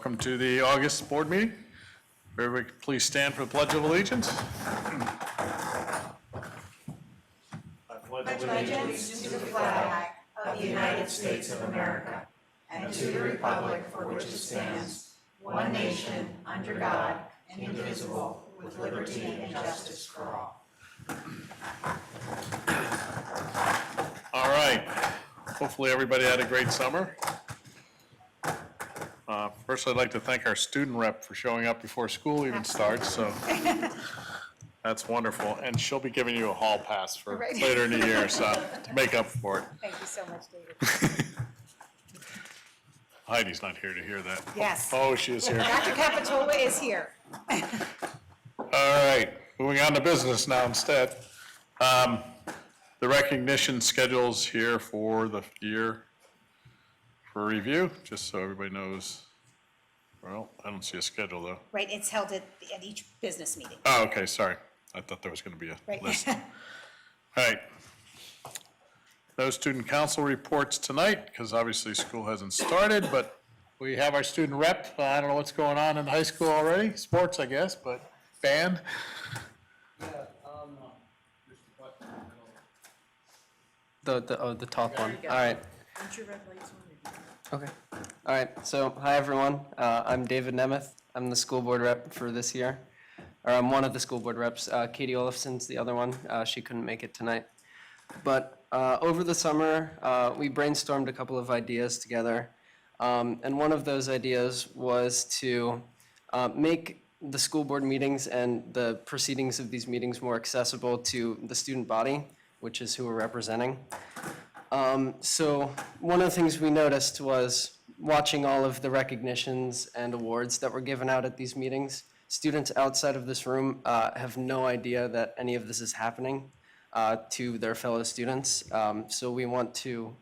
Welcome to the August board meeting. Everybody please stand for the Pledge of Allegiance. I pledge allegiance to the flag of the United States of America and to the republic for which it stands, one nation, under God, indivisible, with liberty and justice for all. All right. Hopefully everybody had a great summer. First, I'd like to thank our student rep for showing up before school even starts, so that's wonderful. And she'll be giving you a hall pass for later in the year, so to make up for it. Thank you so much, David. Heidi's not here to hear that. Yes. Oh, she is here. Dr. Capitola is here. All right, moving on to business now instead. The recognition schedule's here for the year for review, just so everybody knows. Well, I don't see a schedule though. Right, it's held at each business meeting. Oh, okay, sorry. I thought there was going to be a Right. list. All right. No student council reports tonight, because obviously school hasn't started, but we have our student rep. I don't know what's going on in high school already. Sports, I guess, but band. The top one. All right. Okay. All right. So, hi everyone. I'm David Nemeth. I'm the school board rep for this year, or I'm one of the school board reps. Katie Olafson's the other one. She couldn't make it tonight. But over the summer, we brainstormed a couple of ideas together, and one of those ideas was to make the school board meetings and the proceedings of these meetings more accessible to the student body, which is who we're representing. So one of the things we noticed was watching all of the recognitions and awards that were given out at these meetings. Students outside of this room have no idea that any of this is happening to their fellow students. So we want to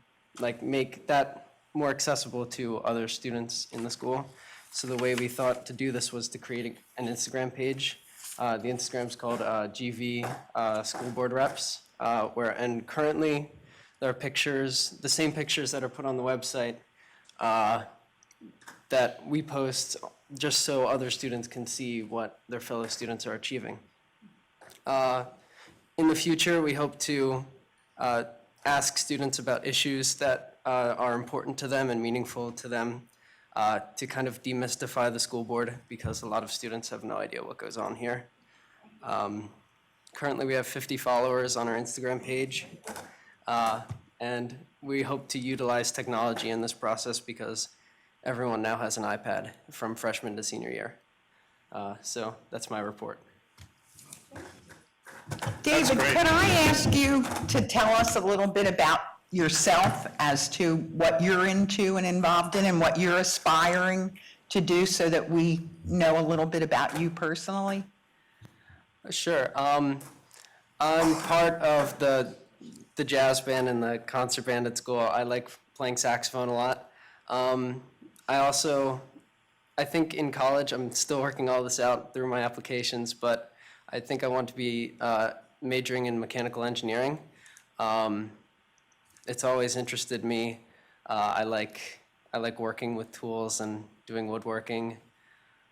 make that more accessible to other students in the school. So the way we thought to do this was to create an Instagram page. The Instagram's called GV School Board Reps, and currently there are pictures, the same pictures that are put on the website that we post just so other students can see what their fellow students are achieving. In the future, we hope to ask students about issues that are important to them and meaningful to them to kind of demystify the school board, because a lot of students have no idea what goes on here. Currently, we have 50 followers on our Instagram page. And we hope to utilize technology in this process because everyone now has an iPad from freshman to senior year. So that's my report. David, could I ask you to tell us a little bit about yourself as to what you're into and involved in and what you're aspiring to do so that we know a little bit about you personally? Sure. I'm part of the jazz band and the concert band at school. I like playing saxophone a lot. I think in college, I'm still working all this out through my applications, but I think I want to be majoring in mechanical engineering. It's always interested me. I like working with tools and doing woodworking.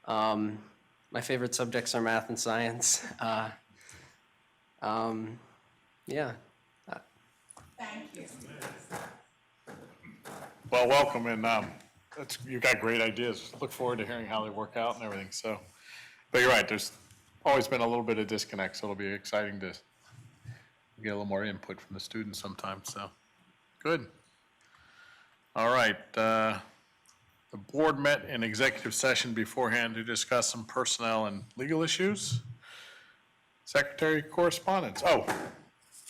My favorite subjects are math and science. Yeah. Thank you. Well, welcome, and you've got great ideas. Look forward to hearing how they work out and everything. So, but you're right. There's always been a little bit of disconnect, so it'll be exciting to get a little more input from the students sometimes. So, good. All right. The board met in executive session beforehand to discuss some personnel and legal issues. Secretary Correspondents. Oh,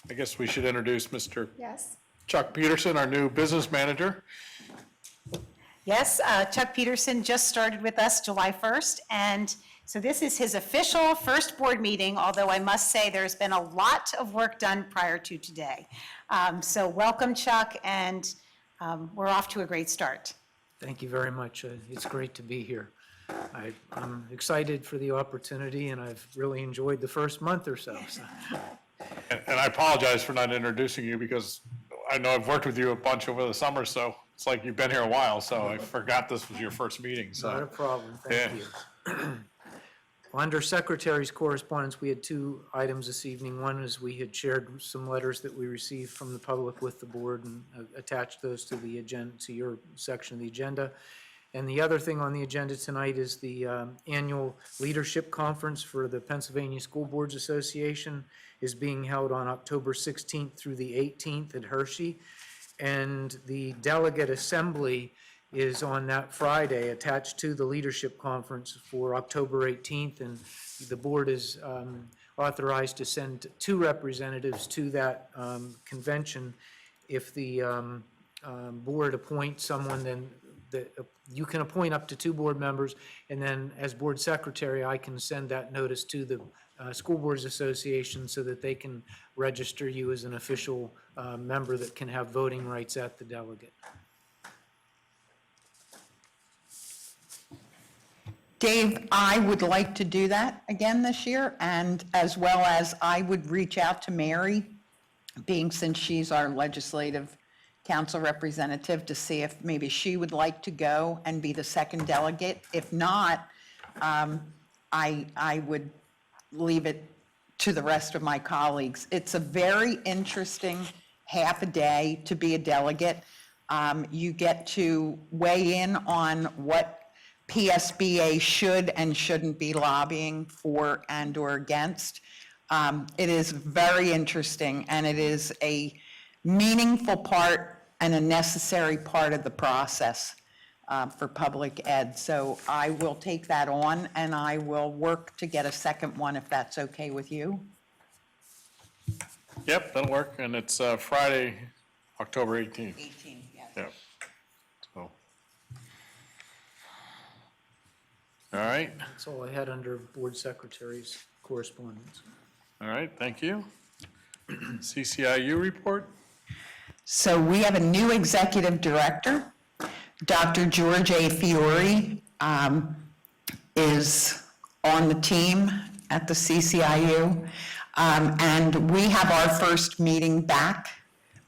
I guess we should introduce Mr. Yes. Chuck Peterson, our new business manager. Yes, Chuck Peterson just started with us July 1st, and so this is his official first board meeting, although I must say there's been a lot of work done prior to today. So welcome, Chuck, and we're off to a great start. Thank you very much. It's great to be here. I'm excited for the opportunity, and I've really enjoyed the first month or so. And I apologize for not introducing you because I know I've worked with you a bunch over the summer, so it's like you've been here a while, so I forgot this was your first meeting, so. Not a problem, thank Yeah. you. Under Secretaries Correspondence, we had two items this evening. One is we had shared some letters that we received from the public with the board and attached those to the agenda, to your section of the agenda. And the other thing on the agenda tonight is the annual leadership conference for the Pennsylvania School Boards Association is being held on October 16th through the 18th at Hershey. And the delegate assembly is on that Friday attached to the leadership conference for October 18th. And the board is authorized to send 2 representatives to that convention. If the board appoints someone, then you can appoint up to 2 board members, and then as board secretary, I can send that notice to the School Boards Association so that they can register you as an official member that can have voting rights at the delegate. Dave, I would like to do that again this year, and as well as I would reach out to Mary, being since she's our legislative council representative, to see if maybe she would like to go and be the second delegate. If not, I would leave it to the rest of my colleagues. It's a very interesting half a day to be a delegate. You get to weigh in on what PSBA should and shouldn't be lobbying for and or against. It is very interesting, and it is a meaningful part and a necessary part of the process for public ed. So I will take that on, and I will work to get a second one if that's okay with you. Yep, that'll work, and it's Friday, October 18th. 18, yes. Yep. So. All right, That's all I had under board secretaries correspondence. all right, thank you. CCIU report? So we have a new executive director. Dr. George A. Fiore is on the team at the CCIU. And we have our first meeting back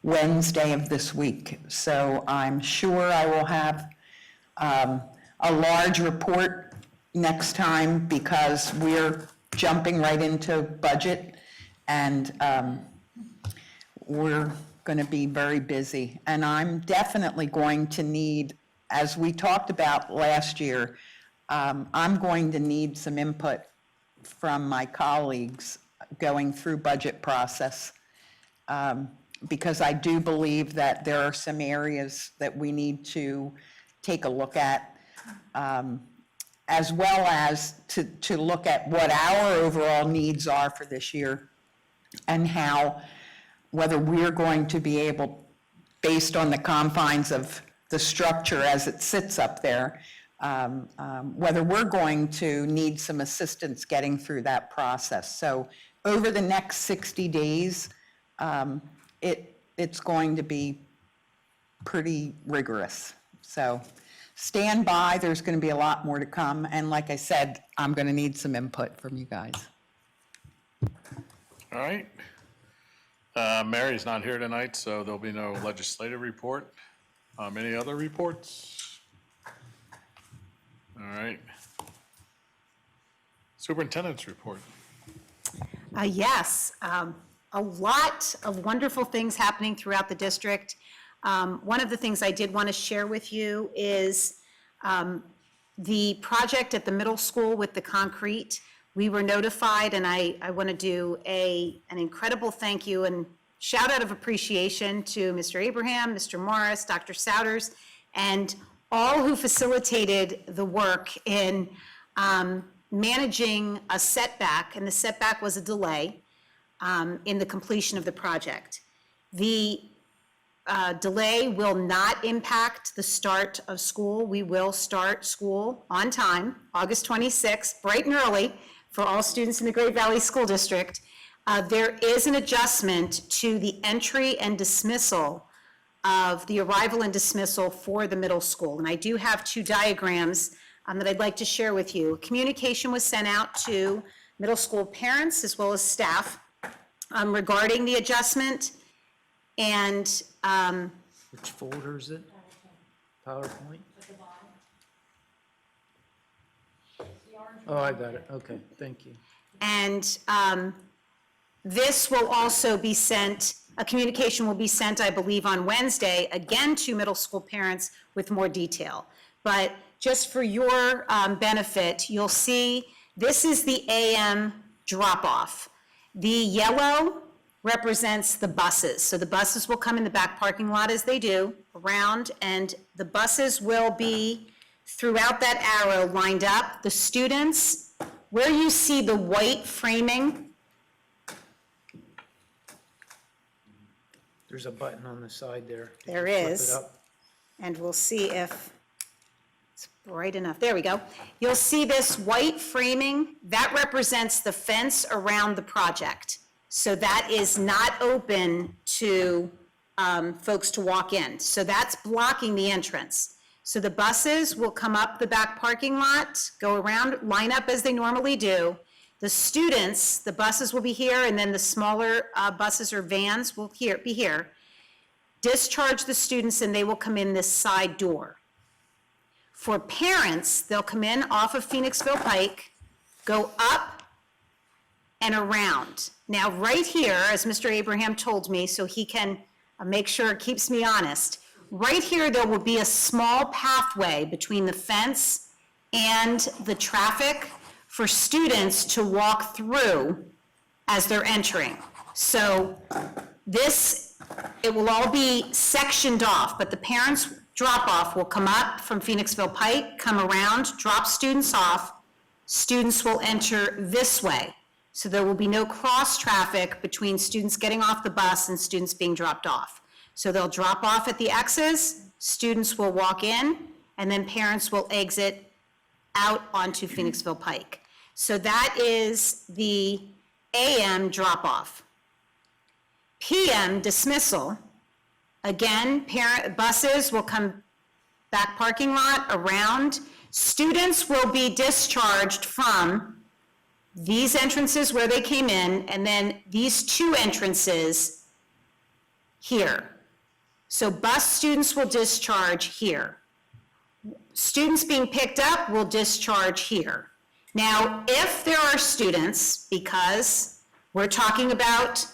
Wednesday of this week. So I'm sure I will have a large report next time, because we're jumping right into budget, and we're going to be very busy. And I'm definitely going to need, as we talked about last year, I'm going to need some input from my colleagues going through budget process, because I do believe that there are some areas that we need to take a look at, as well as to look at what our overall needs are for this year, and how, whether we're going to be able, based on the confines of the structure as it sits up there, whether we're going to need some assistance getting through that process. So over the next 60 days, it's going to be pretty rigorous. So stand by, there's going to be a lot more to come. And like I said, I'm going to need some input from you guys. All right. Mary's not here tonight, so there'll be no legislative report. Any other reports? All right. Superintendent's report. Yes, a lot of wonderful things happening throughout the district. One of the things I did want to share with you is the project at the middle school with the concrete. We were notified, and I want to do an incredible thank you and shout out of appreciation to Mr. Abraham, Mr. Morris, Dr. Souders, and all who facilitated the work in managing a setback, and the setback was a delay in the completion of the project. The delay will not impact the start of school. We will start school on time, August 26th, bright and early, for all students in the Great Valley School District. There is an adjustment to the entry and dismissal of the arrival and dismissal for the middle school. And I do have 2 diagrams that I'd like to share with you. Communication was sent out to middle school parents as well as staff regarding the adjustment. And Which folder is it? PowerPoint? Oh, I got it. Okay, thank you. And this will also be sent, a communication will be sent, I believe, on Wednesday, again to middle school parents with more detail. But just for your benefit, you'll see this is the AM drop-off. The yellow represents the buses. So the buses will come in the back parking lot as they do, around, and the buses will be throughout that arrow lined up. The students, where you see the white framing, There's a button on the side there. Did There you flip it is. up? and we'll see if it's bright enough. There we go. You'll see this white framing, that represents the fence around the project. So that is not open to folks to walk in. So that's blocking the entrance. So the buses will come up the back parking lot, go around, line up as they normally do. The students, the buses will be here, and then the smaller buses or vans will be here. Discharge the students, and they will come in this side door. For parents, they'll come in off of Phoenixville Pike, go up and around. Now, right here, as Mr. Abraham told me, so he can make sure it keeps me honest, right here, there will be a small pathway between the fence and the traffic for students to walk through as they're entering. So this, it will all be sectioned off, but the parents' drop-off will come up from Phoenixville Pike, come around, drop students off. Students will enter this way. So there will be no cross-traffic between students getting off the bus and students being dropped off. So they'll drop off at the X's, students will walk in, and then parents will exit out onto Phoenixville Pike. So that is the AM drop-off. PM dismissal, again, buses will come back parking lot, around. Students will be discharged from these entrances where they came in, and then these two entrances here. So bus students will discharge here. Students being picked up will discharge here. Now, if there are students, because we're talking about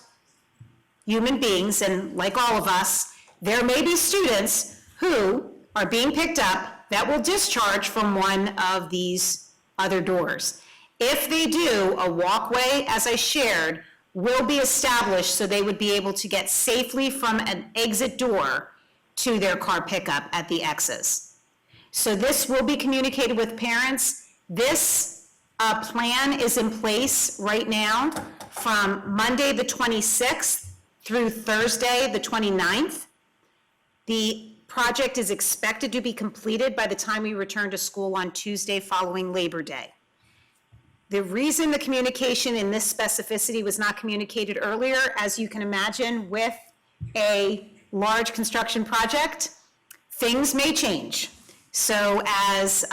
human beings, and like all of us, there may be students who are being picked up that will discharge from one of these other doors. If they do, a walkway, as I shared, will be established so they would be able to get safely from an exit door to their car pickup at the X's. So this will be communicated with parents. This plan is in place right now from Monday the 26th through Thursday the 29th. The project is expected to be completed by the time we return to school on Tuesday following Labor Day. The reason the communication in this specificity was not communicated earlier, as you can imagine, with a large construction project, things may change. So as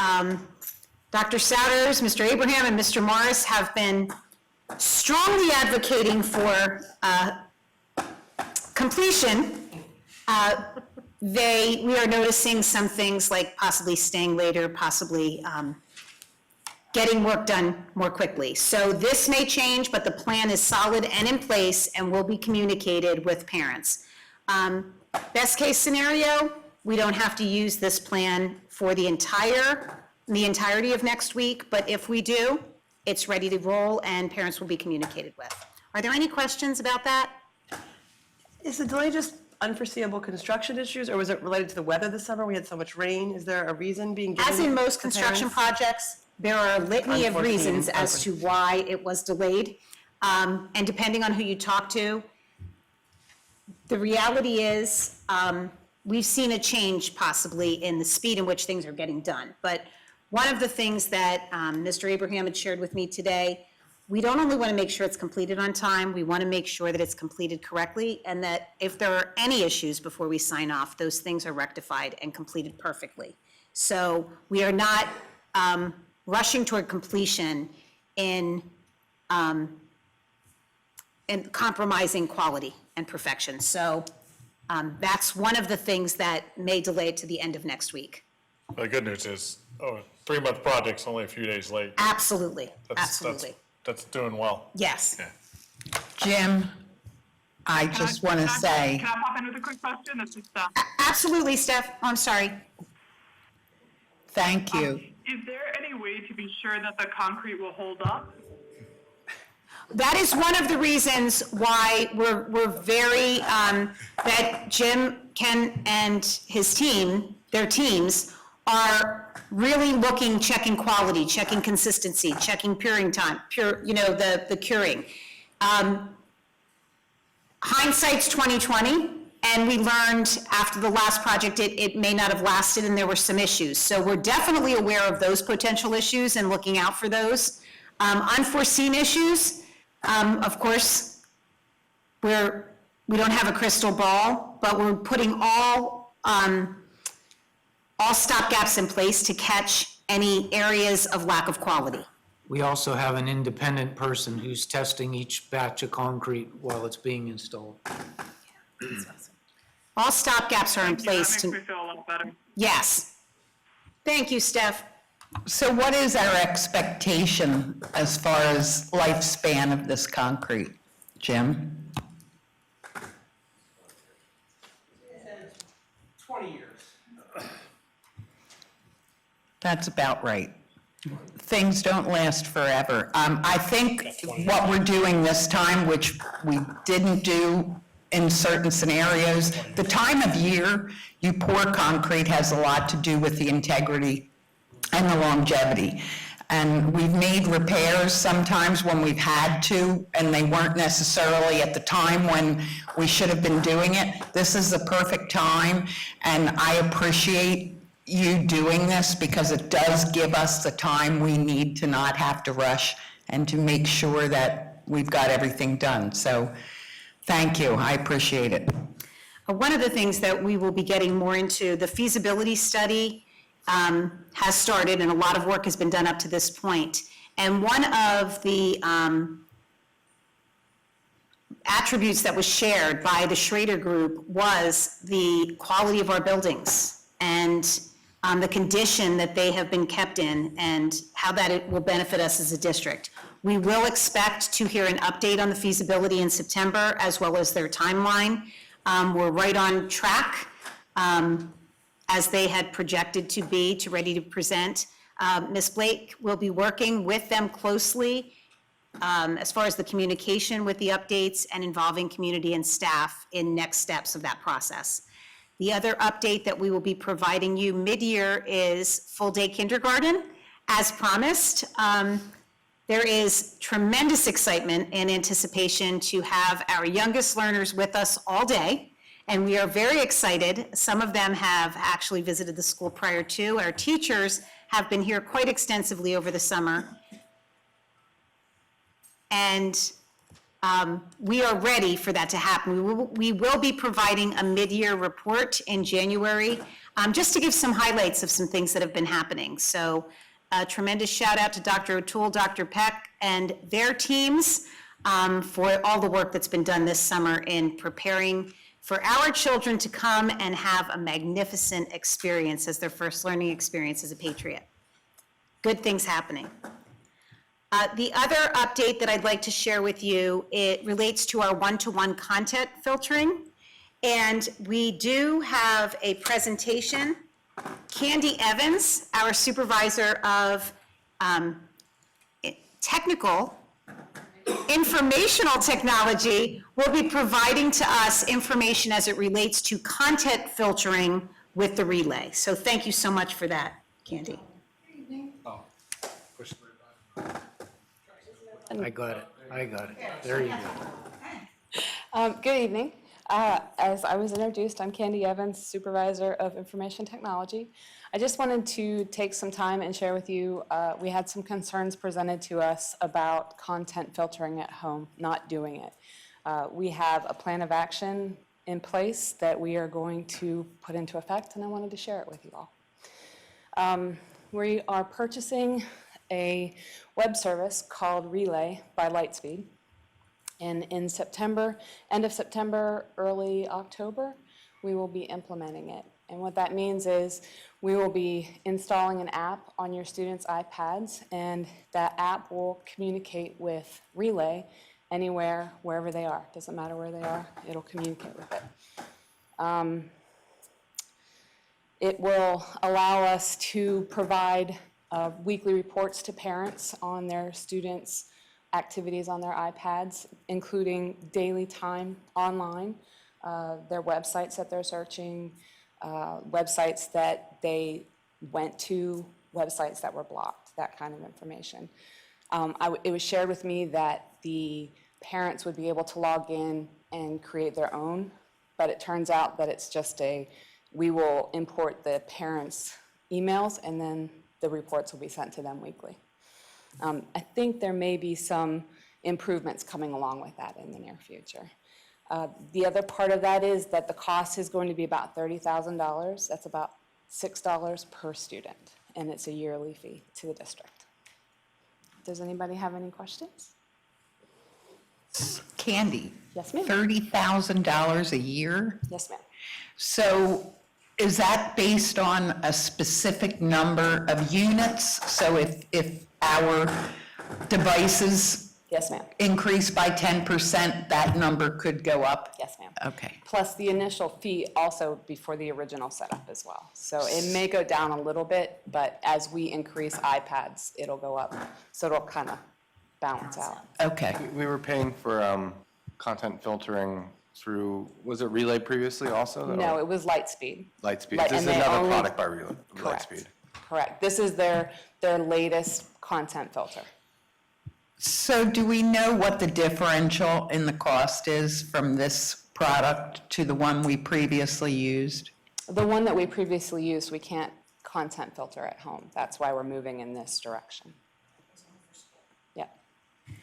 Dr. Souders, Mr. Abraham, and Mr. Morris have been strongly advocating for completion, we are noticing some things like possibly staying later, possibly getting work done more quickly. So this may change, but the plan is solid and in place and will be communicated with parents. Best case scenario, we don't have to use this plan for the entirety of next week, but if we do, it's ready to roll and parents will be communicated with. Are there any questions about that? Is the delay just unforeseeable construction issues, or was it related to the weather this summer? We had so much rain. Is there a reason being given? As in most to construction parents? projects, there are a litany of Unforeseen, reasons as to why it was delayed. And depending on who you talk to, the reality is, we've seen a change possibly in the speed in which things are getting done. But one of the things that Mr. Abraham had shared with me today, we don't only want to make sure it's completed on time, we want to make sure that it's completed correctly, and that if there are any issues before we sign off, those things are rectified and completed perfectly. So we are not rushing toward completion in compromising quality and perfection. So That's one of the things that may delay it to the end of next week. The good news is, 3-month project's only a few days late. Absolutely, That's- absolutely. That's doing well. Yes. Yeah. Jim, I just want to say, Can I pop in with a quick question? This is Steph. Absolutely, Steph. Oh, I'm sorry. thank you. Is there any way to be sure that the concrete will hold up? That is one of the reasons why we're very, that Jim, Ken, and his team, their teams, are really looking, checking quality, checking consistency, checking curing time, the curing. Hindsight's 20/20, and we learned after the last project, it may not have lasted and there were some issues. So we're definitely aware of those potential issues and looking out for those. Unforeseen issues, of course, we don't have a crystal ball, but we're putting all stopgaps in place to catch any areas of lack of quality. We also have an independent person who's testing each batch of concrete while it's being installed. All stopgaps are in That place makes to, me feel a lot better. yes. Thank you, Steph. So what is our expectation as far as lifespan of this concrete, Jim? 20 years. That's about right. Things don't last forever. I think what we're doing this time, which we didn't do in certain scenarios, the time of year you pour concrete has a lot to do with the integrity and the longevity. And we've made repairs sometimes when we've had to, and they weren't necessarily at the time when we should have been doing it. This is the perfect time, and I appreciate you doing this because it does give us the time we need to not have to rush and to make sure that we've got everything done. So thank you, I appreciate it. One of the things that we will be getting more into, the feasibility study has started, and a lot of work has been done up to this point. And one of the attributes that was shared by the Schrader Group was the quality of our buildings and the condition that they have been kept in and how that it will benefit us as a district. We will expect to hear an update on the feasibility in September, as well as their timeline. We're right on track, as they had projected to be, ready to present. Ms. Blake will be working with them closely as far as the communication with the updates and involving community and staff in next steps of that process. The other update that we will be providing you mid-year is full-day kindergarten. As promised, there is tremendous excitement and anticipation to have our youngest learners with us all day, and we are very excited. Some of them have actually visited the school prior to. Our teachers have been here quite extensively over the summer. And we are ready for that to happen. We will be providing a mid-year report in January, just to give some highlights of some things that have been happening. So a tremendous shout out to Dr. O'Toole, Dr. Peck, and their teams for all the work that's been done this summer in preparing for our children to come and have a magnificent experience as their first learning experience as a Patriot. Good things happening. The other update that I'd like to share with you, it relates to our one-to-one content filtering. And we do have a presentation. Candy Evans, our supervisor of informational technology, will be providing to us information as it relates to content filtering with the relay. So thank you so much for that, Candy. I got it. There you go. Good evening. As I was introduced, I'm Candy Evans, Supervisor of Information Technology. I just wanted to take some time and share with you, we had some concerns presented to us about content filtering at home, not doing it. We have a plan of action in place that we are going to put into effect, and I wanted to share it with you all. We are purchasing a web service called Relay by Lightspeed. And in September, end of September, early October, we will be implementing it. And what that means is we will be installing an app on your students' iPads, and that app will communicate with Relay anywhere, wherever they are. Doesn't matter where they are, it'll communicate with it. It will allow us to provide weekly reports to parents on their students' activities on their iPads, including daily time online, their websites that they're searching, websites that they went to, websites that were blocked, that kind of information. It was shared with me that the parents would be able to log in and create their own, but it turns out that it's just we will import the parents' emails and then the reports will be sent to them weekly. I think there may be some improvements coming along with that in the near future. The other part of that is that the cost is going to be about $30,000. That's about $6 per student, and it's a yearly fee to the district. Does anybody have any questions? Candy? Yes, ma'am. $30,000 a year? Yes, ma'am. So is that based on a specific number of units? So if our devices Yes, ma'am. increase by 10%, that number could go up? Yes, ma'am. Okay. Plus the initial fee also before the original setup as well. So it may go down a little bit, but as we increase iPads, it'll go up. So it'll kind of balance out. Okay. We were paying for content filtering through, was it Relay previously also? No, it was Lightspeed. Lightspeed. Light- This and is they another only- product by Relay, Correct. Lightspeed. Correct. This is their latest content filter. So do we know what the differential in the cost is from this product to the one we previously used? The one that we previously used, we can't content filter at home. That's why we're moving in this direction. Yeah.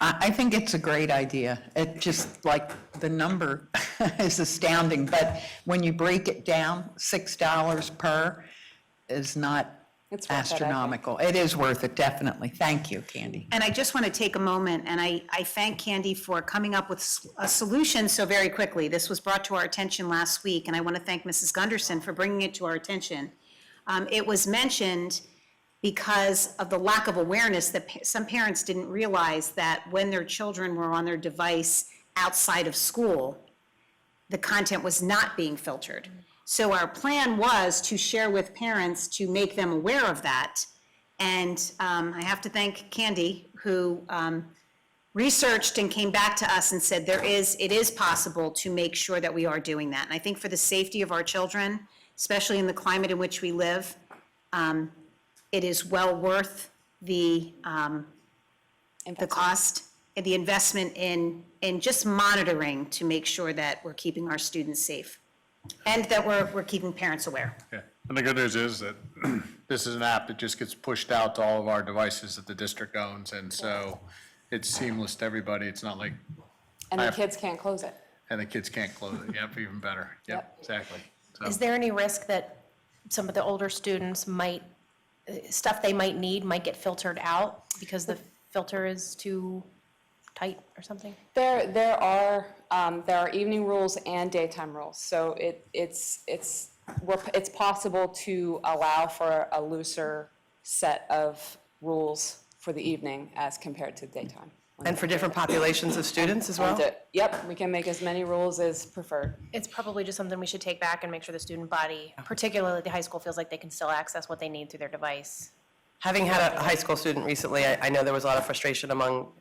I think it's a great idea. It just, like, the number is astounding, but when you break it down, $6 per is not It's worth it, I think. astronomical. It is worth it, definitely. Thank you, Candy. And I just want to take a moment, and I thank Candy for coming up with a solution so very quickly. This was brought to our attention last week, and I want to thank Mrs. Gunderson for bringing it to our attention. It was mentioned because of the lack of awareness that some parents didn't realize that when their children were on their device outside of school, the content was not being filtered. So our plan was to share with parents to make them aware of that. And I have to thank Candy, who researched and came back to us and said it is possible to make sure that we are doing that. And I think for the safety of our children, especially in the climate in which we live, it is well worth the cost and the investment in just monitoring to make sure that we're keeping our students safe. And that we're keeping parents aware. Yeah, and the good news is that this is an app that just gets pushed out to all of our devices that the district owns, and so it's seamless to everybody. It's not like, And the kids can't close it. and the kids can't close it. Yep, even better. Yep, exactly. So- Is there any risk that some of the older students stuff they might need might get filtered out because the filter is too tight or something? There are evening rules and daytime rules, so it's possible to allow for a looser set of rules for the evening as compared to daytime. And for different populations of students as well? Yep, we can make as many rules as preferred. It's probably just something we should take back and make sure the student body, particularly the high school, feels like they can still access what they need through their device. Having had a high school student recently, I know there was a lot of frustration among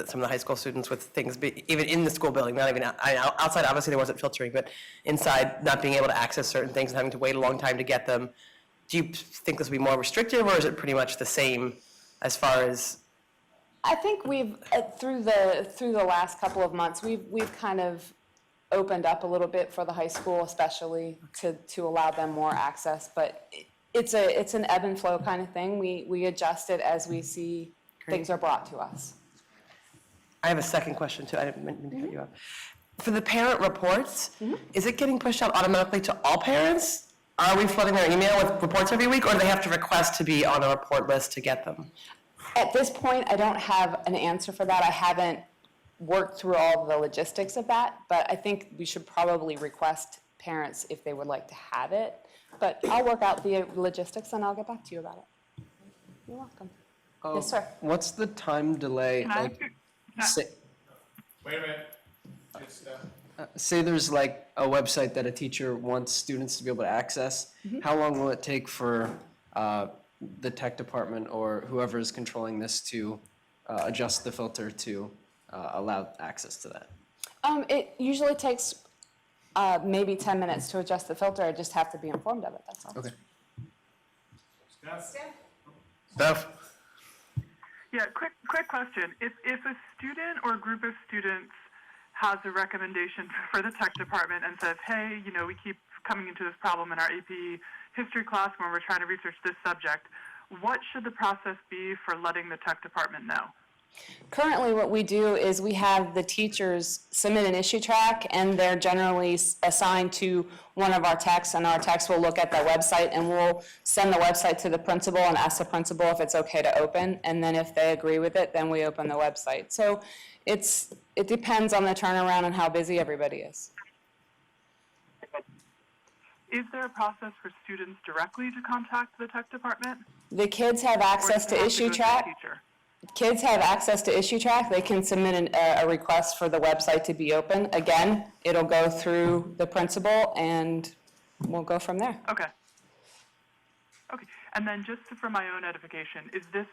some of the high school students with things, even in the school building, not even, outside, obviously there wasn't filtering, but inside, not being able to access certain things and having to wait a long time to get them. Do you think this will be more restrictive, or is it pretty much the same as far as? I think we've, through the last couple of months, we've kind of opened up a little bit for the high school especially to allow them more access, but it's an ebb and flow kind of thing. We adjust it as we see things are brought to us. I have a second question too, I didn't mean to cut you off. For the parent reports, is it getting pushed out automatically to all parents? Are we flooding their email with reports every week, or do they have to request to be on a report list to get them? At this point, I don't have an answer for that. I haven't worked through all the logistics of that, but I think we should probably request parents if they would like to have it. But I'll work out the logistics and I'll get back to you about it. You're welcome. Yes, sir. What's the time delay? Can I Like, ask say, Wait a minute. Good stuff. say there's like a website that a teacher wants students to be able to access. How long will it take for the tech department or whoever is controlling this to adjust the filter to allow access to that? It usually takes maybe 10 minutes to adjust the filter. I just have to be informed of it, that's all. Okay. Steph? Yeah, quick question. If a student or a group of students has a recommendation for the tech department and says, hey, you know, we keep coming into this problem in our AP history class when we're trying to research this subject, what should the process be for letting the tech department know? Currently, what we do is we have the teachers submit an issue track, and they're generally assigned to one of our techs, and our techs will look at the website, and we'll send the website to the principal and ask the principal if it's okay to open, and then if they agree with it, then we open the website. So it depends on the turnaround and how busy everybody is. Is there a process for students directly to contact the tech department? The kids have Or access does it to have issue go through the track. teacher? Kids have access to issue track. They can submit a request for the website to be open. Again, it'll go through the principal, and we'll go from there. Okay. Okay, and then just for my own edification, is this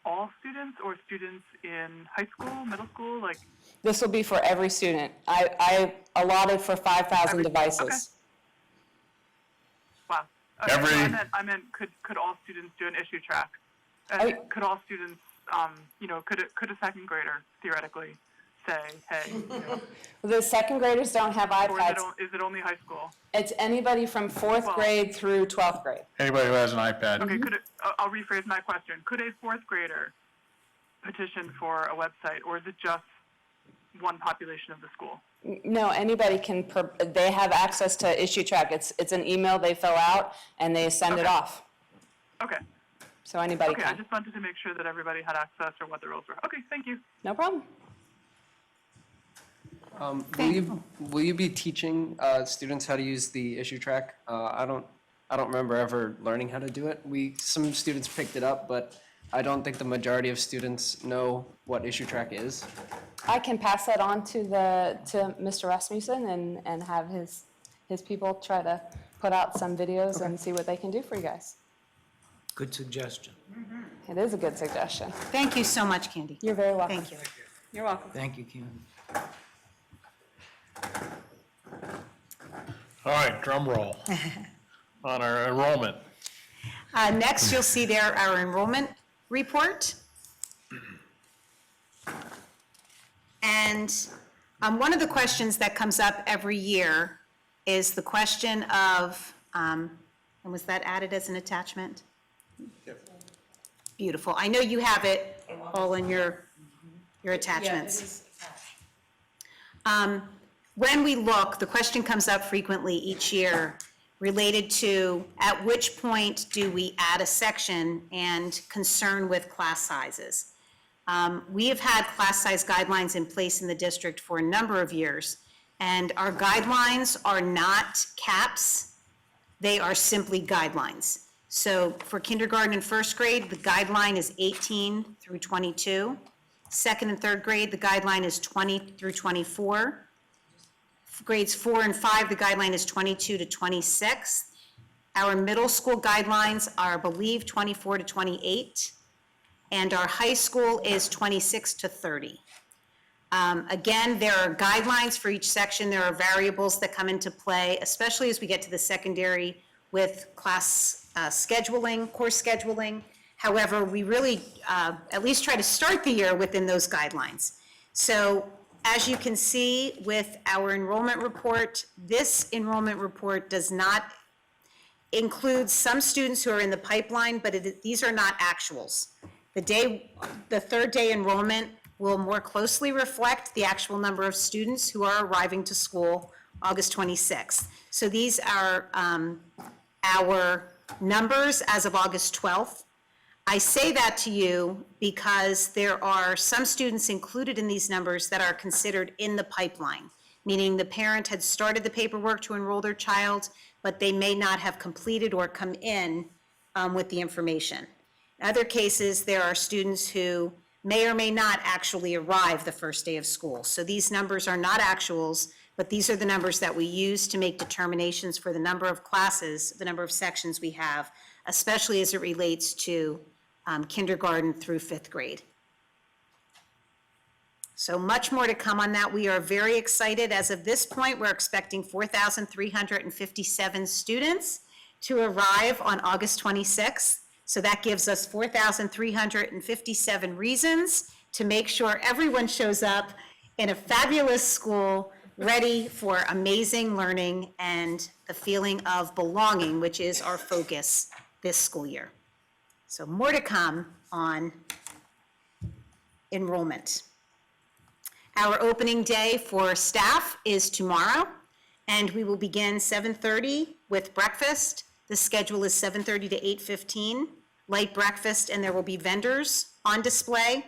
all students or students in high school, middle school, like? This will be for every student. I allotted for 5,000 devices. Okay. Wow. Okay, Every- so I meant could all students do an issue track? Could all students, you know, could a second grader theoretically say, hey, you know, The second graders don't have or iPads. is it only high school? It's anybody from 4th Well- grade through 12th grade. Anybody who has an iPad? Okay, I'll rephrase my question. Could a 4th grader petition for a website, or is it just one population of the school? No, anybody can, they have access to issue track. It's an email they fill out, and they send it Okay. off. Okay, So anybody okay, I can. just wanted to make sure that everybody had access or what the rules were. Okay, thank you. No problem. Will you be teaching students how to use the issue track? I don't remember ever learning how to do it. Some students picked it up, but I don't think the majority of students know what issue track is. I can pass that on to Mr. Rasmussen and have his people try to put out some videos and see what they can do for you guys. Good suggestion. It is a good suggestion. Thank you so much, Candy. You're very welcome. Thank you. You're welcome. Thank you, Kim. All right, drum roll on our enrollment. Next, you'll see there our enrollment report. And one of the questions that comes up every year is the question of, and was that added as an attachment? Beautiful. I know you have it all in your attachments. When we look, the question comes up frequently each year related to at which point do we add a section and concern with class sizes. We have had class size guidelines in place in the district for a number of years, and our guidelines are not caps, they are simply guidelines. So for kindergarten and first grade, the guideline is 18 through 22. Second and third grade, the guideline is 20 through 24. Grades 4 and 5, the guideline is 22 to 26. Our middle school guidelines are, I believe, 24 to 28. And our high school is 26 to 30. Again, there are guidelines for each section. There are variables that come into play, especially as we get to the secondary with class scheduling, course scheduling. However, we really at least try to start the year within those guidelines. So as you can see with our enrollment report, this enrollment report does not include some students who are in the pipeline, but these are not actuals. The third day enrollment will more closely reflect the actual number of students who are arriving to school August 26th. So these are our numbers as of August 12th. I say that to you because there are some students included in these numbers that are considered in the pipeline. meaning the parent had started the paperwork to enroll their child, but they may not have completed or come in with the information. In other cases, there are students who may or may not actually arrive the first day of school. So these numbers are not actuals, but these are the numbers that we use to make determinations for the number of classes, the number of sections we have, especially as it relates to kindergarten through 5th grade. So much more to come on that. We are very excited. As of this point, we're expecting 4,357 students to arrive on August 26th. So that gives us 4,357 reasons to make sure everyone shows up in a fabulous school, ready for amazing learning and the feeling of belonging, which is our focus this school year. So more to come on enrollment. Our opening day for staff is tomorrow, and we will begin 7:30 with breakfast. The schedule is 7:30 to 8:15, light breakfast, and there will be vendors on display.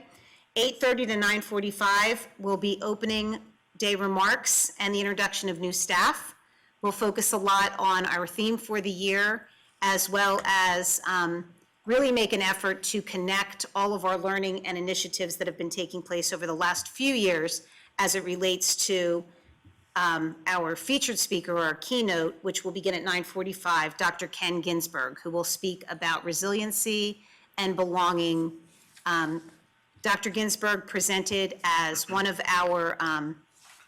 8:30 to 9:45 will be opening day remarks and the introduction of new staff. We'll focus a lot on our theme for the year, as well as really make an effort to connect all of our learning and initiatives that have been taking place over the last few years as it relates to our featured speaker, or our keynote, which will begin at 9:45, Dr. Ken Ginsberg, who will speak about resiliency and belonging. Dr. Ginsberg presented as one of our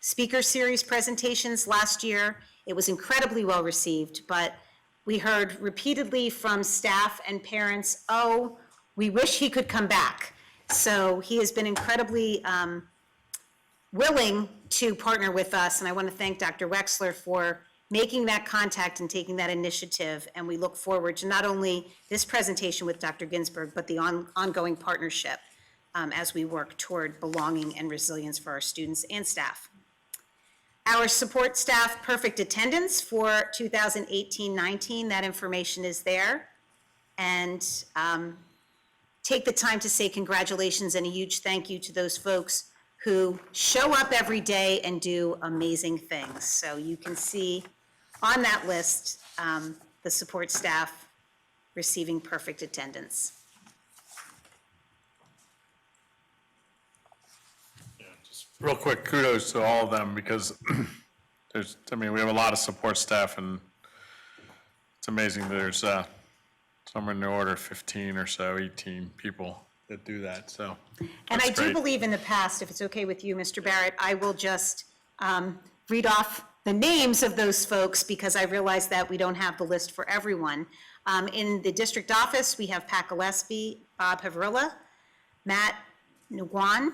speaker series presentations last year. It was incredibly well received, but we heard repeatedly from staff and parents, oh, we wish he could come back. So he has been incredibly willing to partner with us, and I want to thank Dr. Wexler for making that contact and taking that initiative, and we look forward to not only this presentation with Dr. Ginsberg, but the ongoing partnership as we work toward belonging and resilience for our students and staff. Our support staff perfect attendance for 2018-19, that information is there. And take the time to say congratulations and a huge thank you to those folks who show up every day and do amazing things. So you can see on that list the support staff receiving perfect attendance. Real quick, kudos to all of them, because we have a lot of support staff, and it's amazing there's somewhere in the order of 15 or so, 18 people that do that, so. And I that's do great. believe in the past, if it's okay with you, Mr. Barrett, I will just read off the names of those folks, because I realize that we don't have the list for everyone. In the district office, we have Pat Gillespie, Bob Havrilla, Matt Nguyen,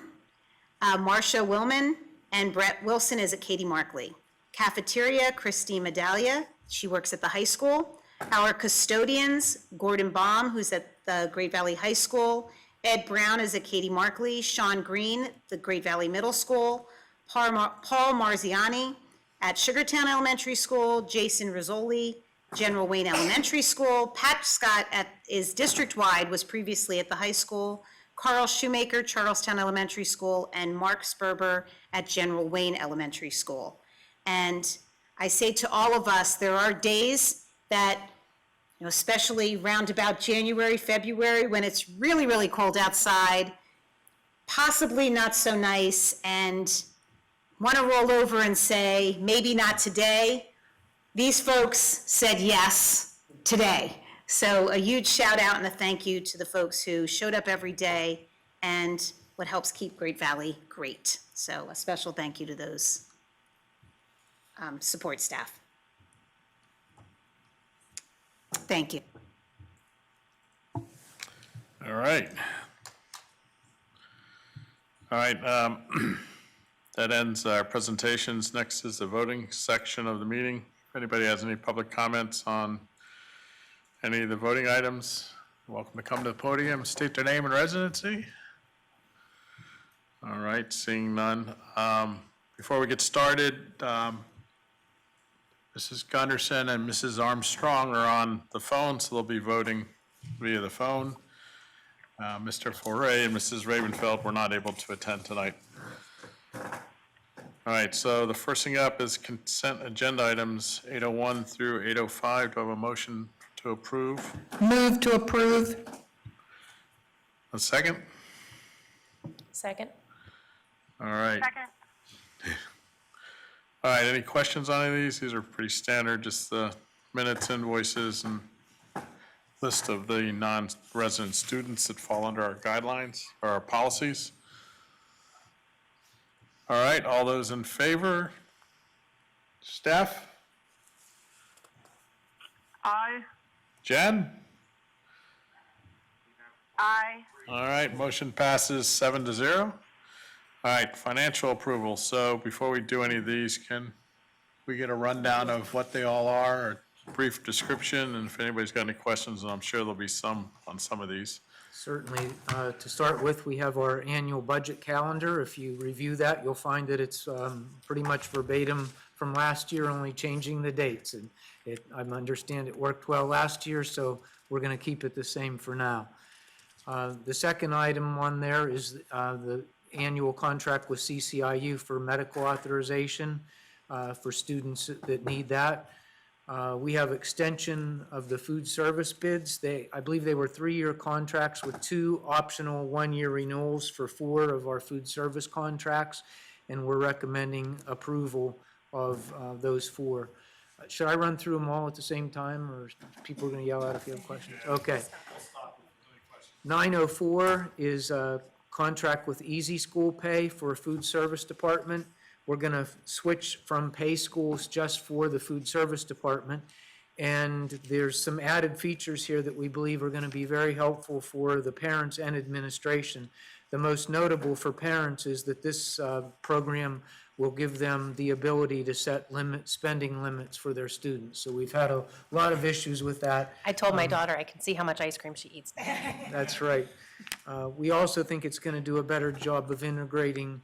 Marcia Willman, and Brett Wilson is at Katie Markley. Cafeteria, Christine Medallia, she works at the high school. Our custodians, Gordon Baum, who's at the Great Valley High School. Ed Brown is at Katie Markley. Sean Green, the Great Valley Middle School. Paul Marziani at Sugartown Elementary School. Jason Rizzoli, General Wayne Elementary School. Pat Scott is district-wide, was previously at the high school. Carl Shoemaker, Charlestown Elementary School, and Mark Sperber at General Wayne Elementary School. And I say to all of us, there are days that, especially round about January, February, when it's really, really cold outside, possibly not so nice, and want to roll over and say, maybe not today. These folks said yes today. So a huge shout out and a thank you to the folks who showed up every day and what helps keep Great Valley great. So a special thank you to those support staff. Thank you. All right. All right, that ends our presentations. Next is the voting section of the meeting. If anybody has any public comments on any of the voting items, you're welcome to come to the podium, state their name and residency. All right, seeing none. Before we get started, Mrs. Gunderson and Mrs. Armstrong are on the phone, so they'll be voting via the phone. Mr. Foray and Mrs. Ravenfeld were not able to attend tonight. All right, so the first thing up is consent agenda items 801 through 805. Do I have a motion to approve? Move to approve. A second? Second? All right. Second. All right, any questions on any of these? These are pretty standard, just the minutes, invoices, and list of the non-resident students that fall under our guidelines or our policies. All right, all those in favor? Steph? Aye. Jen? Aye. All right, motion passes 7-0. All right, financial approval. So before we do any of these, can we get a rundown of what they all are, or brief description? And if anybody's got any questions, and I'm sure there'll be some on some of these. Certainly. To start with, we have our annual budget calendar. If you review that, you'll find that it's pretty much verbatim from last year, only changing the dates. And I understand it worked well last year, so we're going to keep it the same for now. The second item on there is the annual contract with CCIU for medical authorization for students that need that. We have extension of the food service bids. I believe they were 3-year contracts with 2 optional 1-year renewals for 4 of our food service contracts, and we're recommending approval of those 4. Should I run through them all at the same time, or people are going to yell out if you have questions? Okay. 904 is a contract with Easy School Pay for a food service department. We're going to switch from pay schools just for the food service department. And there's some added features here that we believe are going to be very helpful for the parents and administration. The most notable for parents is that this program will give them the ability to set spending limits for their students. So we've had a lot of issues with that. I told my daughter I can see how much ice cream she eats. That's right. We also think it's going to do a better job of integrating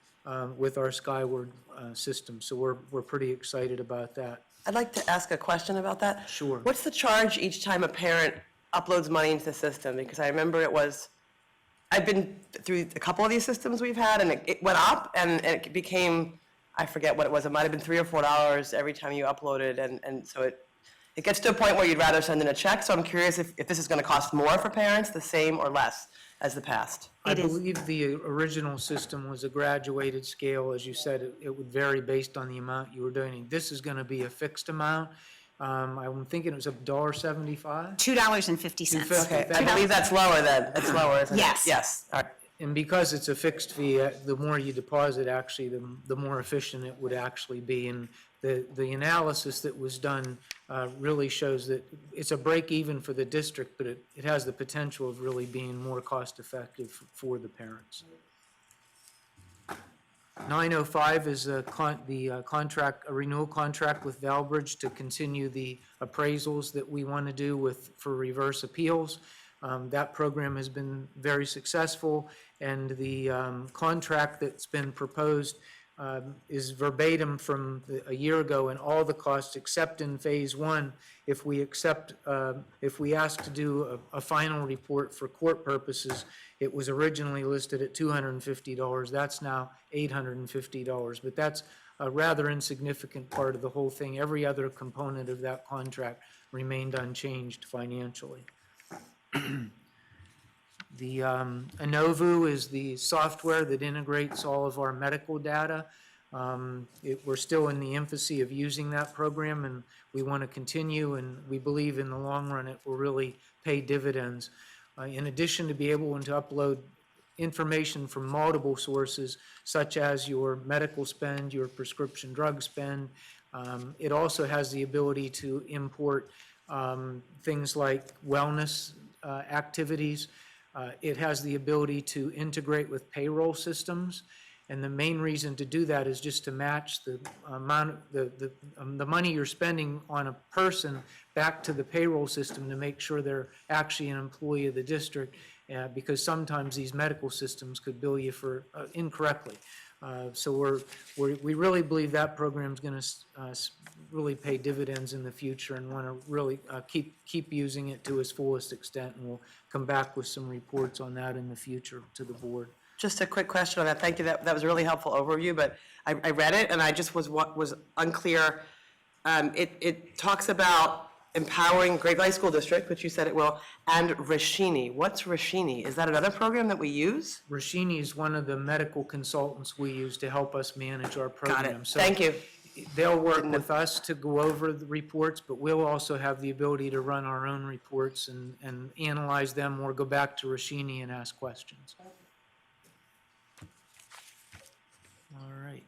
with our Skyward system, so we're pretty excited about that. I'd like to ask a question about that. Sure. What's the charge each time a parent uploads money into the system? Because I remember I've been through a couple of these systems we've had, and it went up, and it became, I forget what it was, it might have been $3 or $4 every time you uploaded, and so it gets to a point where you'd rather send in a check, so I'm curious if this is going to cost more for parents, the same or less as the past. I believe the original system was a graduated scale. As you said, it would vary based on the amount you were doing. This is going to be a fixed amount. I'm thinking it was $1.75. $2.50. Okay, I believe that's lower then. It's lower, isn't it? Yes. Yes. All right. And because it's a fixed fee, the more you deposit, actually, the more efficient it would actually be. And the analysis that was done really shows that it's a break even for the district, but it has the potential of really being more cost effective for the parents. 905 is a renewal contract with Valbridge to continue the appraisals that we want to do for reverse appeals. That program has been very successful, and the contract that's been proposed is verbatim from a year ago, and all the costs except in phase 1. If we ask to do a final report for court purposes, it was originally listed at $250. That's now $850, but that's a rather insignificant part of the whole thing. Every other component of that contract remained unchanged financially. The Inovu is the software that integrates all of our medical data. We're still in the infancy of using that program, and we want to continue, and we believe in the long run it will really pay dividends. In addition to be able to upload information from multiple sources, such as your medical spend, your prescription drug spend, it also has the ability to import things like wellness activities. It has the ability to integrate with payroll systems, and the main reason to do that is just to match the amount, the money you're spending on a person back to the payroll system to make sure they're actually an employee of the district, because sometimes these medical systems could bill you for incorrectly. So we really believe that program's going to really pay dividends in the future, and want to really keep using it to its fullest extent, and we'll come back with some reports on that in the future to the board. Just a quick question on that. Thank you. That was a really helpful overview, but I read it and I just was unclear. It talks about empowering Great Valley School District, which you said it will, and Rashini. What's Rashini? Is that another program that we use? Rashini is one of the medical consultants we use to help us manage our Got program. it. So Thank you. they'll work with us to go over the reports, but we'll also have the ability to run our own reports and analyze them or go back to Rashini and ask questions. All right.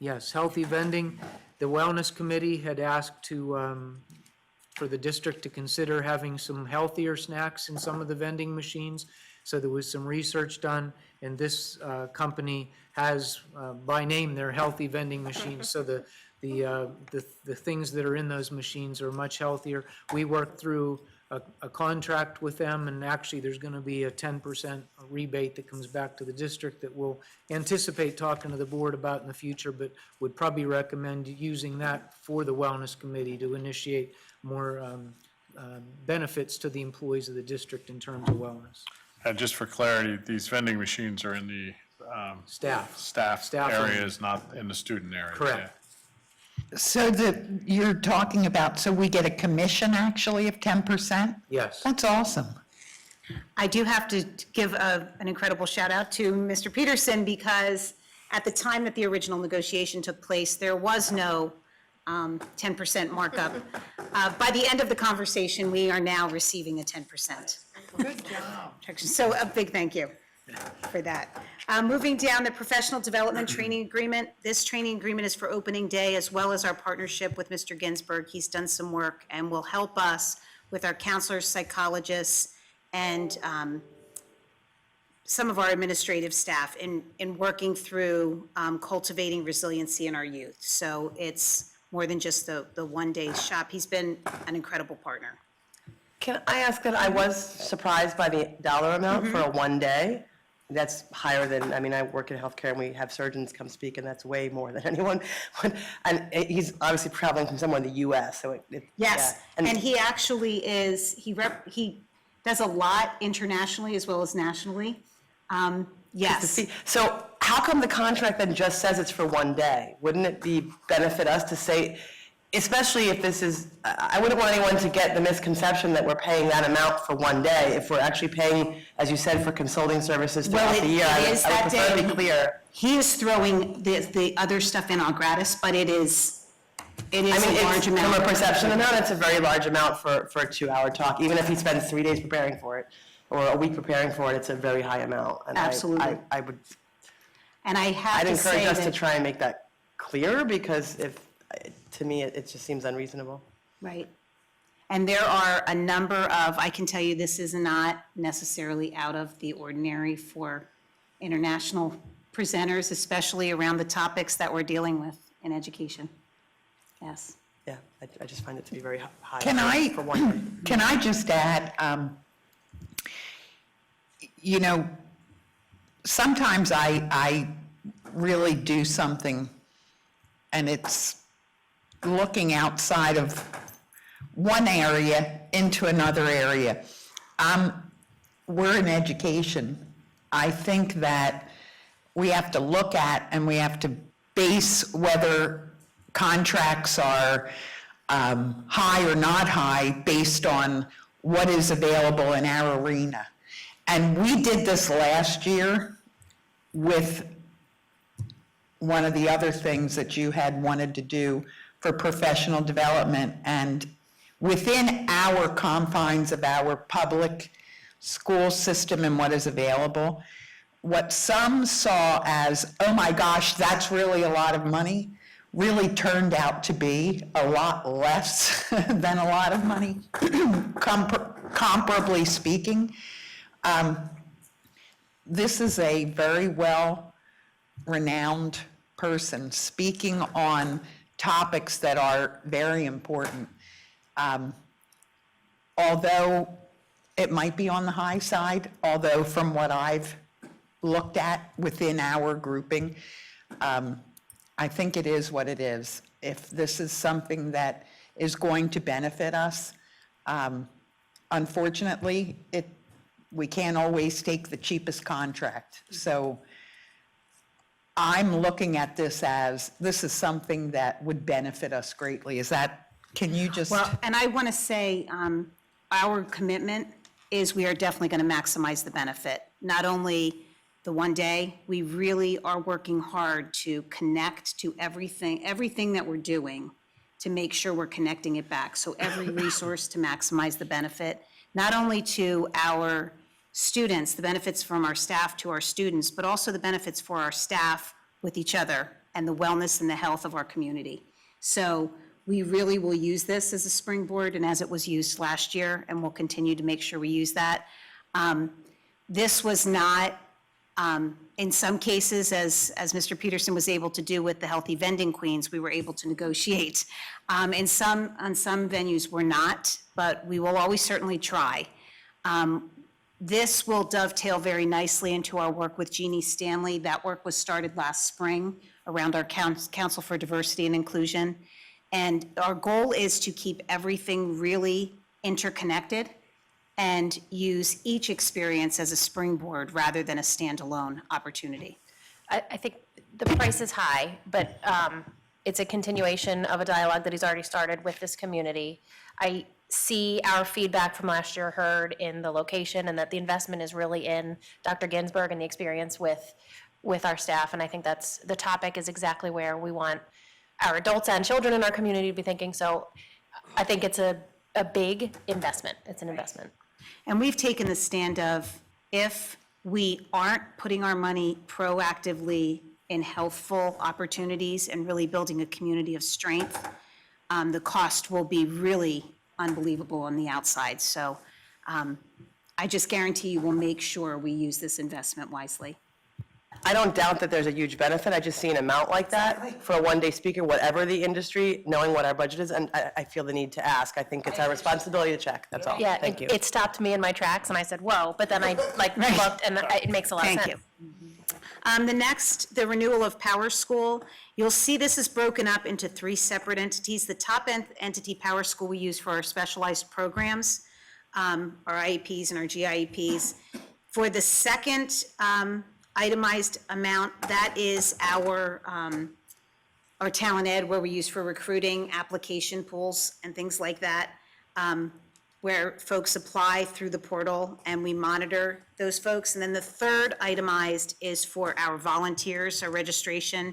Yes, healthy vending. The Wellness Committee had asked for the district to consider having some healthier snacks in some of the vending machines. So there was some research done, and this company has, by name, their healthy vending machines. So the things that are in those machines are much healthier. We worked through a contract with them, and actually there's going to be a 10% rebate that comes back to the district that we'll anticipate talking to the board about in the future, but would probably recommend using that for the Wellness Committee to initiate more benefits to the employees of the district in terms of wellness. And just for clarity, these vending machines are in the Staff. staff only. areas, not in the student areas. Correct. So you're talking about, so we get a commission actually of 10%? Yes. That's awesome. I do have to give an incredible shout out to Mr. Peterson, because at the time that the original negotiation took place, there was no 10% markup. By the end of the conversation, we are now receiving a 10%. Good job. So a big thank you for that. Moving down, the professional development training agreement. This training agreement is for opening day, as well as our partnership with Mr. Ginsburg. He's done some work and will help us with our counselors, psychologists, and some of our administrative staff in working through cultivating resiliency in our youth. So it's more than just the one-day shop. He's been an incredible partner. Can I ask that I was surprised by the dollar amount for a one day? That's higher than, I mean, I work in healthcare and we have surgeons come speak and that's way more than anyone. And he's obviously traveling from somewhere in the US, so Yes, yeah. and he actually is, he does a lot internationally as well as nationally. Yes. So how come the contract then just says it's for one day? Wouldn't it benefit us to say, especially if this is, I wouldn't want anyone to get the misconception that we're paying that amount for one day, if we're actually paying, as you said, for consulting services throughout the year. It is I that would prefer to day. be clear. He is throwing the other stuff in on gratis, but it is I mean, a large amount. from a perception amount, it's a very large amount for a 2-hour talk. Even if he spends 3 days preparing for it, or a week preparing for it, it's a very high amount. And Absolutely. I would, And I have I'd to encourage say us to that, try and make that clear, because to me, it just seems unreasonable. right. And there are a number of, I can tell you, this is not necessarily out of the ordinary for international presenters, especially around the topics that we're dealing with in education. Yes. Yeah, I just find it to be very high. Can for one day. Can I just add, sometimes I really do something and it's looking outside of one area into another area. We're in education. I think that we have to look at and we have to base whether contracts are high or not high based on what is available in our arena. And we did this last year with one of the other things that you had wanted to do for professional development. And within our confines of our public school system and what is available, what some saw as, oh my gosh, that's really a lot of money, really turned out to be a lot less than a lot of money, comparably speaking. This is a very well-renowned person speaking on topics that are very important. Although it might be on the high side, although from what I've looked at within our grouping, I think it is what it is. If this is something that is going to benefit us, unfortunately, we can't always take the cheapest contract. So I'm looking at this as, this is something that would benefit us greatly. Is that, can you just? Well, and I want to say, our commitment is we are definitely going to maximize the benefit. Not only the one day, we really are working hard to connect to everything that we're doing to make sure we're connecting it back. So every resource to maximize the benefit, not only to our students, the benefits from our staff to our students, but also the benefits for our staff with each other and the wellness and the health of our community. So we really will use this as a springboard and as it was used last year, and we'll continue to make sure we use that. This was not, in some cases, as Mr. Peterson was able to do with the Healthy Vending Queens, we were able to negotiate. On some venues, we're not, but we will always certainly try. This will dovetail very nicely into our work with Jeannie Stanley. That work was started last spring around our Council for Diversity and Inclusion. And our goal is to keep everything really interconnected and use each experience as a springboard rather than a standalone opportunity. I think the price is high, but it's a continuation of a dialogue that he's already started with this community. I see our feedback from last year heard in the location, and that the investment is really in Dr. Ginsburg and the experience with our staff. And I think that's, the topic is exactly where we want our adults and children in our community to be thinking. So I think it's a big investment. It's an investment. And we've taken the stand of, if we aren't putting our money proactively in healthful opportunities and really building a community of strength, the cost will be really unbelievable on the outside. So I just guarantee you we'll make sure we use this investment wisely. I don't doubt that there's a huge benefit. I just see an amount like that for a one-day speaker, whatever the industry, knowing what our budget is, and I feel the need to ask. I think it's our responsibility to check, that's all. Yeah, Thank you. it stopped me in my tracks, and I said, whoa, but then I looked, and it makes a lot of sense. Thank you. The next, the renewal of Power School. You'll see this is broken up into 3 separate entities. The top entity, Power School, we use for our specialized programs, our IEPs and our GIEPs. For the second itemized amount, that is our talent ed, where we use for recruiting, application pools and things like that, where folks apply through the portal and we monitor those folks. And then the third itemized is for our volunteers, our registration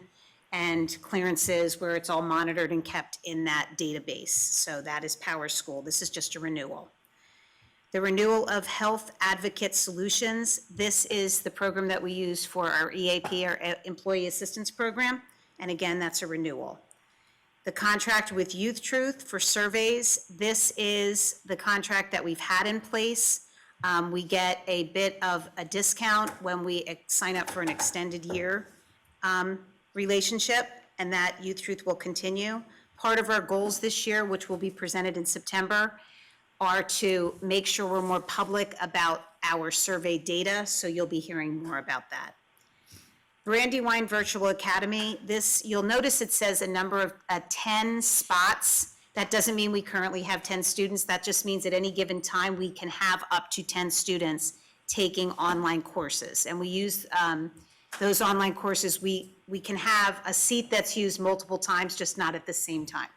and clearances, where it's all monitored and kept in that database. So that is Power School. This is just a renewal. The renewal of Health Advocate Solutions. This is the program that we use for our EAP, our Employee Assistance Program. And again, that's a renewal. The contract with Youth Truth for surveys. This is the contract that we've had in place. We get a bit of a discount when we sign up for an extended year relationship, and that Youth Truth will continue. Part of our goals this year, which will be presented in September, are to make sure we're more public about our survey data, so you'll be hearing more about that. Brandywine Virtual Academy, this, you'll notice it says a number of 10 spots. That doesn't mean we currently have 10 students. That just means at any given time, we can have up to 10 students taking online courses. And we use those online courses, we can have a seat that's used multiple times, just not at the same time,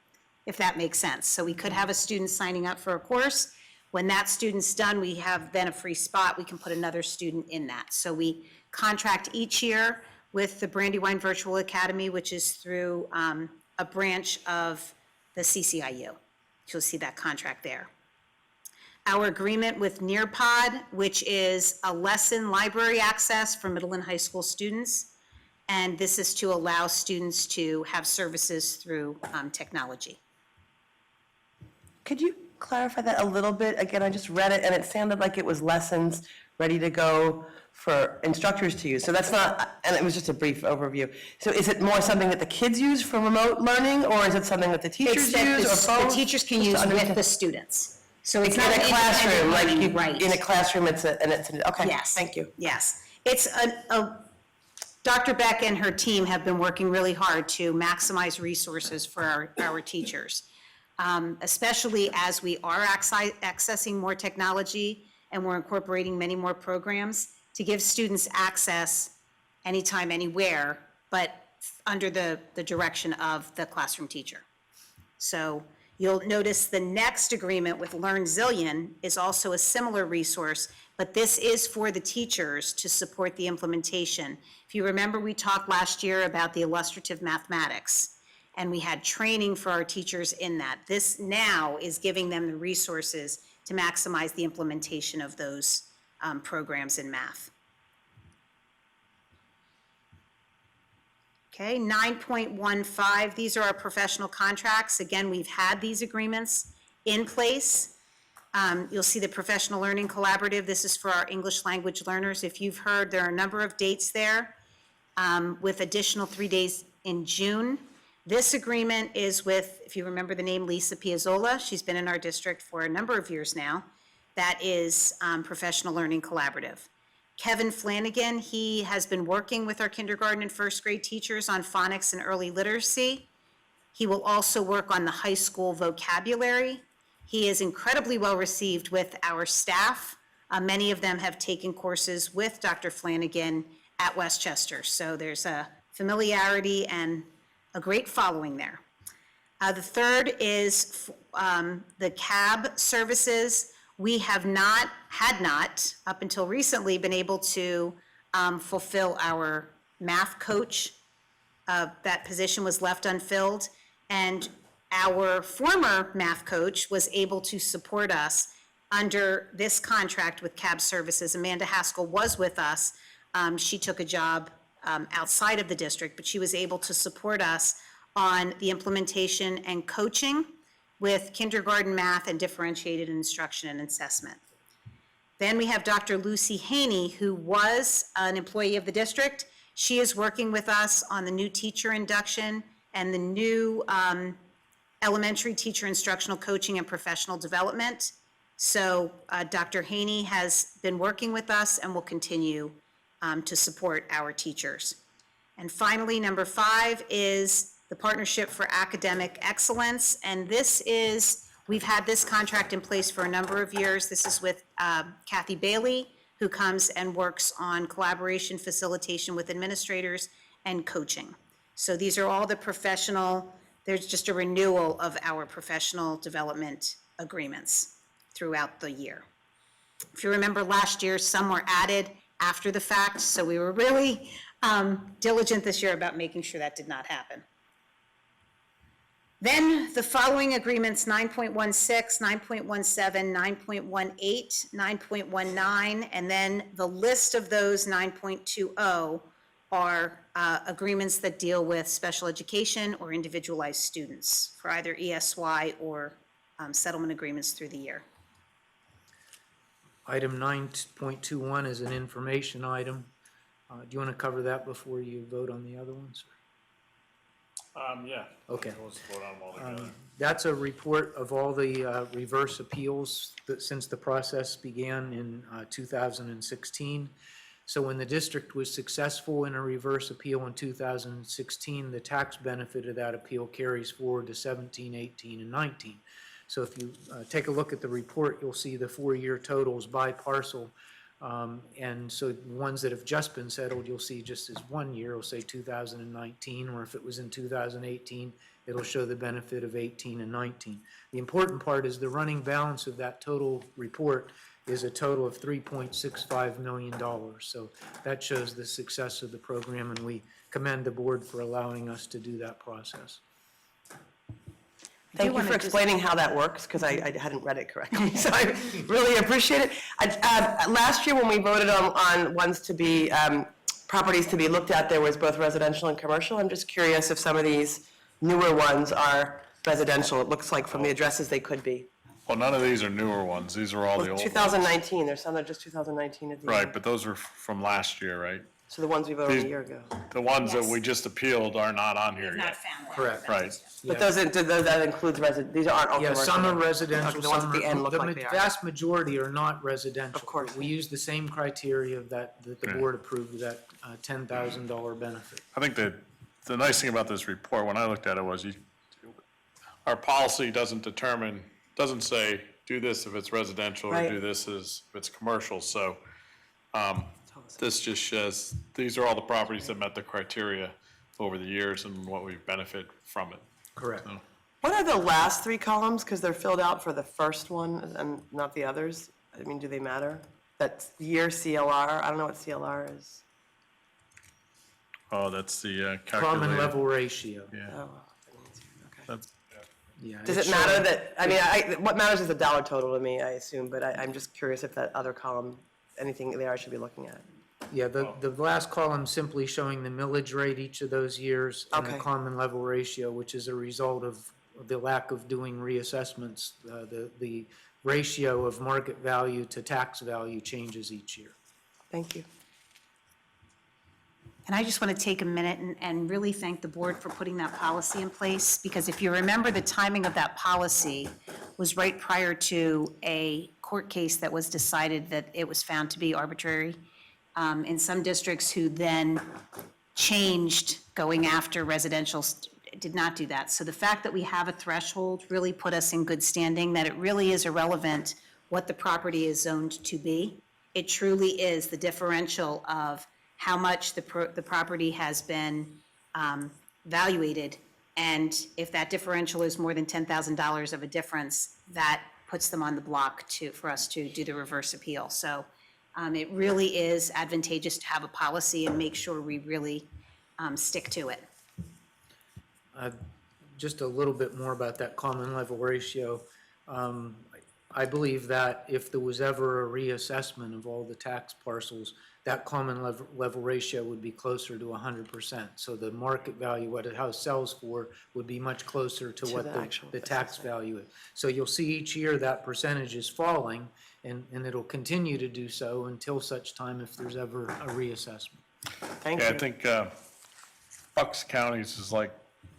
if that makes sense. So we could have a student signing up for a course. When that student's done, we have then a free spot. We can put another student in that. So we contract each year with the Brandywine Virtual Academy, which is through a branch of the CCIU. You'll see that contract there. Our agreement with Nearpod, which is a lesson library access for middle and high school students. And this is to allow students to have services through technology. Could you clarify that a little bit? Again, I just read it and it sounded like it was lessons ready to go for instructors to use. So that's not, and it was just a brief overview. So is it more something that the kids use for remote learning, or is it something that the teachers use, or both? The teachers can use with the students. So it's In not a classroom, like you, right. in a classroom, okay, Yes. thank you. Yes. It's Dr. Beck and her team have been working really hard to maximize resources for our teachers, especially as we are accessing more technology and we're incorporating many more programs to give students access anytime, anywhere, but under the direction of the classroom teacher. So you'll notice the next agreement with LearnZillion is also a similar resource, but this is for the teachers to support the implementation. If you remember, we talked last year about the illustrative mathematics, and we had training for our teachers in that. This now is giving them the resources to maximize the implementation of those programs in math. Okay, 9.15, these are our professional contracts. Again, we've had these agreements in place. You'll see the Professional Learning Collaborative. This is for our English language learners. If you've heard, there are a number of dates there with additional 3 days in June. This agreement is with, if you remember the name, Lisa Piazzolla. She's been in our district for a number of years now. That is Professional Learning Collaborative. Kevin Flanagan, he has been working with our kindergarten and first grade teachers on phonics and early literacy. He will also work on the high school vocabulary. He is incredibly well received with our staff. Many of them have taken courses with Dr. Flanagan at Westchester. So there's a familiarity and a great following there. The third is the CAB services. We had not, up until recently, been able to fulfill our math coach. That position was left unfilled, and our former math coach was able to support us under this contract with CAB Services. Amanda Haskell was with us. She took a job outside of the district, but she was able to support us on the implementation and coaching with kindergarten math and differentiated instruction and assessment. Then we have Dr. Lucy Haney, who was an employee of the district. She is working with us on the new teacher induction and the new elementary teacher instructional coaching and professional development. So Dr. Haney has been working with us and will continue to support our teachers. And finally, number 5 is the Partnership for Academic Excellence. And this is, we've had this contract in place for a number of years. This is with Kathy Bailey, who comes and works on collaboration, facilitation with administrators, and coaching. So these are all the professional, there's just a renewal of our professional development agreements throughout the year. If you remember last year, some were added after the fact, so we were really diligent this year about making sure that did not happen. Then the following agreements, 9.16, 9.17, 9.18, 9.19, and then the list of those 9.20 are agreements that deal with special education or individualized students for either ESY or settlement agreements through the year. Item 9.21 is an information item. Do you want to cover that before you vote on the other ones? Yeah. Okay. Let's vote on them all together. That's a report of all the reverse appeals that since the process began in 2016. So when the district was successful in a reverse appeal in 2016, the tax benefit of that appeal carries forward to 17, 18, and 19. So if you take a look at the report, you'll see the 4-year totals by parcel. And so ones that have just been settled, you'll see just as 1 year, it'll say 2019, or if it was in 2018, it'll show the benefit of 18 and 19. The important part is the running balance of that total report is a total of $3.65 million. So that shows the success of the program, and we commend the board for allowing us to do that process. Thank you for explaining how that works, because I hadn't read it correctly, so I really appreciate it. Last year, when we voted on ones to be, properties to be looked at, there was both residential and commercial. I'm just curious if some of these newer ones are residential. It looks like from the addresses they could be. Well, none of these are newer ones. These are all the Well, old ones. 2019, there's some that are just 2019 at the end. Right, but those are from last year, right? So the ones we voted These- a year ago. The ones that we just appealed are not on here Not yet. found that. Correct. Right. But that includes these aren't all Yeah, commercial. some are Okay, residential, the ones some at the end are, look the like they are. vast majority are not residential. Of course. But we use the same criteria that the Okay. board approved, that $10,000 benefit. I think that the nice thing about this report, when I looked at it, was our policy doesn't say, do this if it's residential, or Right. do this if it's commercial, so, this just says, these are all the properties that met the criteria over the years and what we benefit from it. Correct. What are the last three columns? Because they're filled out for the first one and not the others. I mean, do they matter? That's year CLR. I don't know what CLR is. Oh, that's the Common calculated. level ratio. Yeah, Oh, that means- okay. that's, Yeah, Does it's it matter showing- that, I mean, what matters is the dollar total to me, I assume, but I'm just curious if that other column, anything there I should be looking at. Yeah, the last column simply showing the millage rate each of those years and the Okay. common level ratio, which is a result of the lack of doing reassessments. The ratio of market value to tax value changes each year. Thank you. And I just want to take a minute and really thank the board for putting that policy in place, because if you remember, the timing of that policy was right prior to a court case that was decided that it was found to be arbitrary in some districts, who then changed going after residential, did not do that. So the fact that we have a threshold really put us in good standing, that it really is irrelevant what the property is zoned to be. It truly is the differential of how much the property has been valuated. And if that differential is more than $10,000 of a difference, that puts them on the block for us to do the reverse appeal. So it really is advantageous to have a policy and make sure we really stick to it. Just a little bit more about that common level ratio. I believe that if there was ever a reassessment of all the tax parcels, that common level ratio would be closer to 100%. So the market value, what a house sells for, would be much closer to what the actual the tax value is. So you'll see each year that percentage is falling, and it'll continue to do so until such time if there's ever a reassessment. Thank yeah, I you. think Bucks County's is like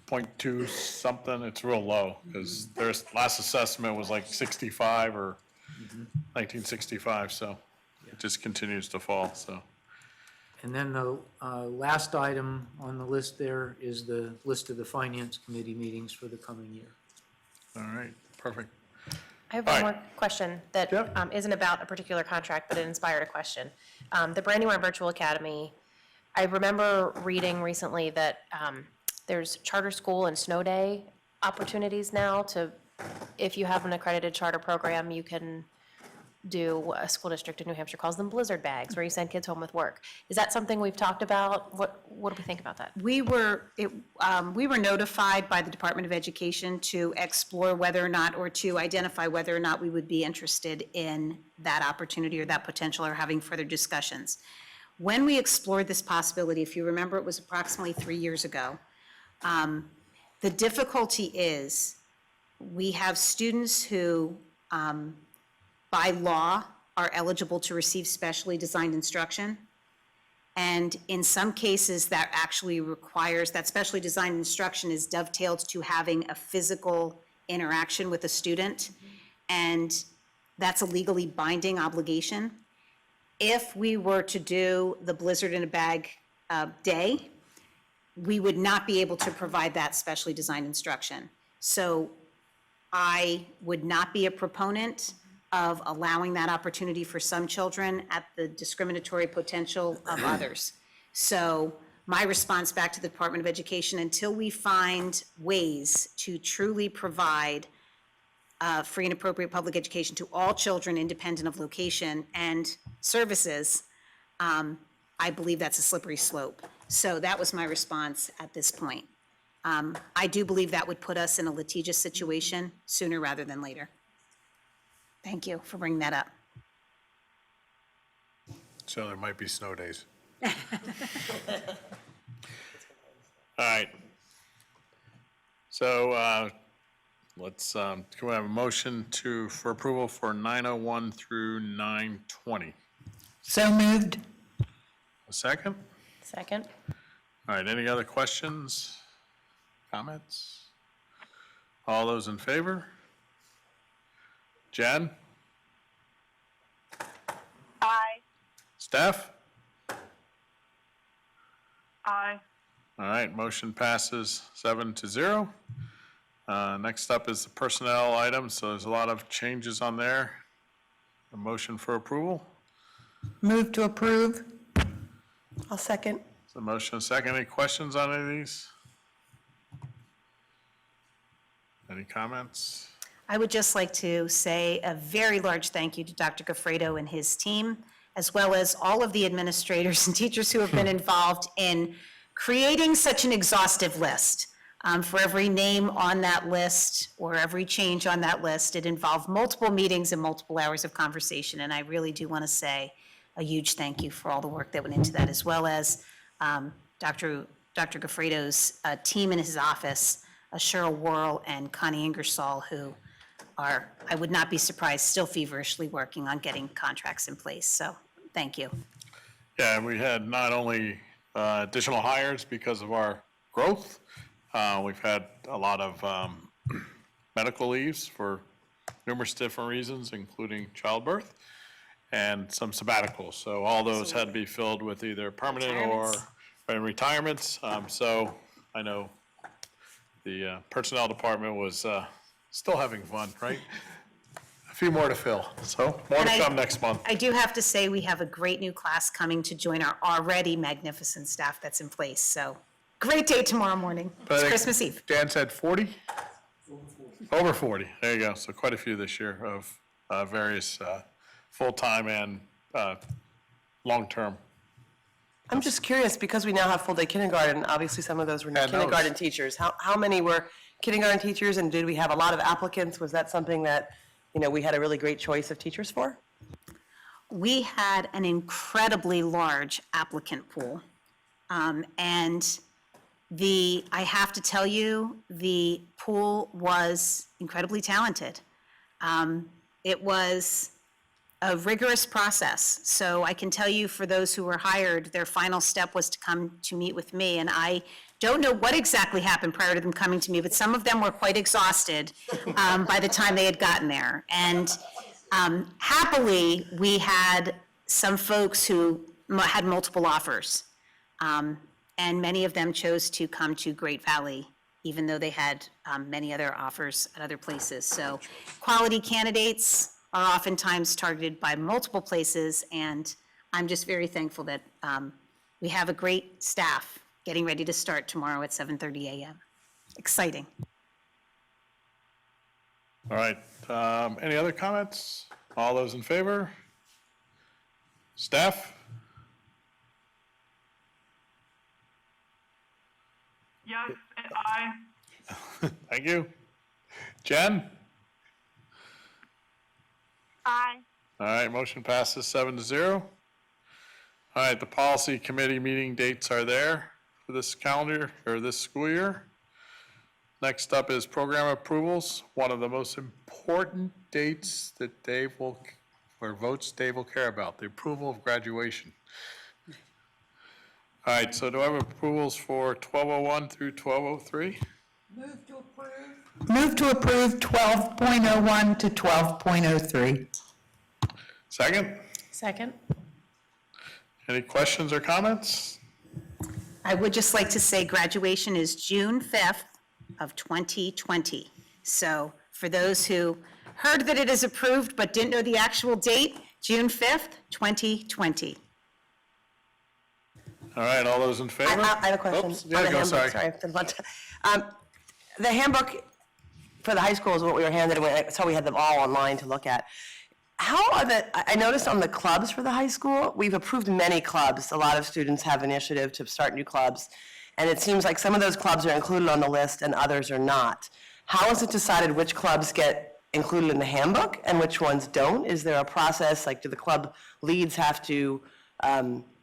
0.2 something, it's real low, because their last assessment was like 65 or 1965, so it just continues to fall, so. And then the last item on the list there is the list of the Finance Committee meetings for the coming year. All right, perfect. I have All one right. more question that Yep. isn't about a particular contract, but it inspired a question. The Brandywine Virtual Academy, I remember reading recently that there's charter school and snow day opportunities now to, if you have an accredited charter program, you can do what a school district in New Hampshire calls them blizzard bags, where you send kids home with work. Is that something we've talked about? What do we think about that? We were notified by the Department of Education to explore whether or not, or to identify whether or not we would be interested in that opportunity or that potential, or having further discussions. When we explored this possibility, if you remember, it was approximately 3 years ago. The difficulty is, we have students who, by law, are eligible to receive specially designed instruction. And in some cases, that actually requires, that specially designed instruction is dovetailed to having a physical interaction with a student. And that's a legally binding obligation. If we were to do the Blizzard in a Bag day, we would not be able to provide that specially designed instruction. So I would not be a proponent of allowing that opportunity for some children at the discriminatory potential of others. So my response back to the Department of Education, until we find ways to truly provide free and appropriate public education to all children, independent of location and services, I believe that's a slippery slope. So that was my response at this point. I do believe that would put us in a litigious situation sooner rather than later. Thank you for bringing that up. So there might be snow days. All right. So let's, can we have a motion for approval for 901 through 920? So moved. A second? Second? All right, any other questions, comments? All those in favor? Jen? Aye. Steph? Aye. All right, motion passes 7-0. Next up is the personnel items, so there's a lot of changes on there. A motion for approval. Move to approve. I'll second. So motion and second. Any questions on any of these? Any comments? I would just like to say a very large thank you to Dr. Goffredo and his team, as well as all of the administrators and teachers who have been involved in creating such an exhaustive list. For every name on that list or every change on that list, it involved multiple meetings and multiple hours of conversation. And I really do want to say a huge thank you for all the work that went into that, as well as Dr. Goffredo's team in his office, Cheryl Worrell and Connie Ingersoll, who are, I would not be surprised, still feverishly working on getting contracts in place. So thank you. Yeah, we had not only additional hires because of our growth, we've had a lot of medical leaves for numerous different reasons, including childbirth, and some sabbaticals. So all those had to be filled with either permanent or retirements. So I know the personnel department was still having fun, right? A few more to fill, so more And to I- come next month. I do have to say, we have a great new class coming to join our already magnificent staff that's in place. So great day tomorrow morning. But I It's think Christmas Eve. Dan said 40? Over 40, there you go. So quite a few this year of various full-time and long-term. I'm just curious, because we now have full-day kindergarten, obviously some of those were And those. kindergarten teachers. How many were kindergarten teachers, and did we have a lot of applicants? Was that something that, we had a really great choice of teachers for? We had an incredibly large applicant pool. And I have to tell you, the pool was incredibly talented. It was a rigorous process. So I can tell you, for those who were hired, their final step was to come to meet with me. And I don't know what exactly happened prior to them coming to me, but some of them were quite exhausted by the time they had gotten there. And happily, we had some folks who had multiple offers. And many of them chose to come to Great Valley, even though they had many other offers at other places. So quality candidates are oftentimes targeted by multiple places, and I'm just very thankful that we have a great staff getting ready to start tomorrow at 7:30 a.m. Exciting. All right, any other comments? All those in favor? Staff? Yes, and I. Thank you. Jen? Aye. All right, motion passes 7-0. All right, the policy committee meeting dates are there for this calendar, or this school year. Next up is program approvals, one of the most important dates that Dave will, or votes Dave will care about, the approval of graduation. All right, so do I have approvals for 1201 through 1203? Move to approve 12.01 to 12.03. Second? Second? Any questions or comments? I would just like to say graduation is June 5th of 2020. So for those who heard that it is approved but didn't know the actual date, June 5th, 2020. All right, all those in favor? I have a question. Oops, on yeah, the go, handbook, sorry. Sorry. Didn't want to- The handbook for the high school is what we were handed, and so we had them all online to look at. How are I noticed on the clubs for the high school, we've approved many clubs. A lot of students have initiative to start new clubs, and it seems like some of those clubs are included on the list and others are not. How is it decided which clubs get included in the handbook and which ones don't? Is there a process, like do the club leads have to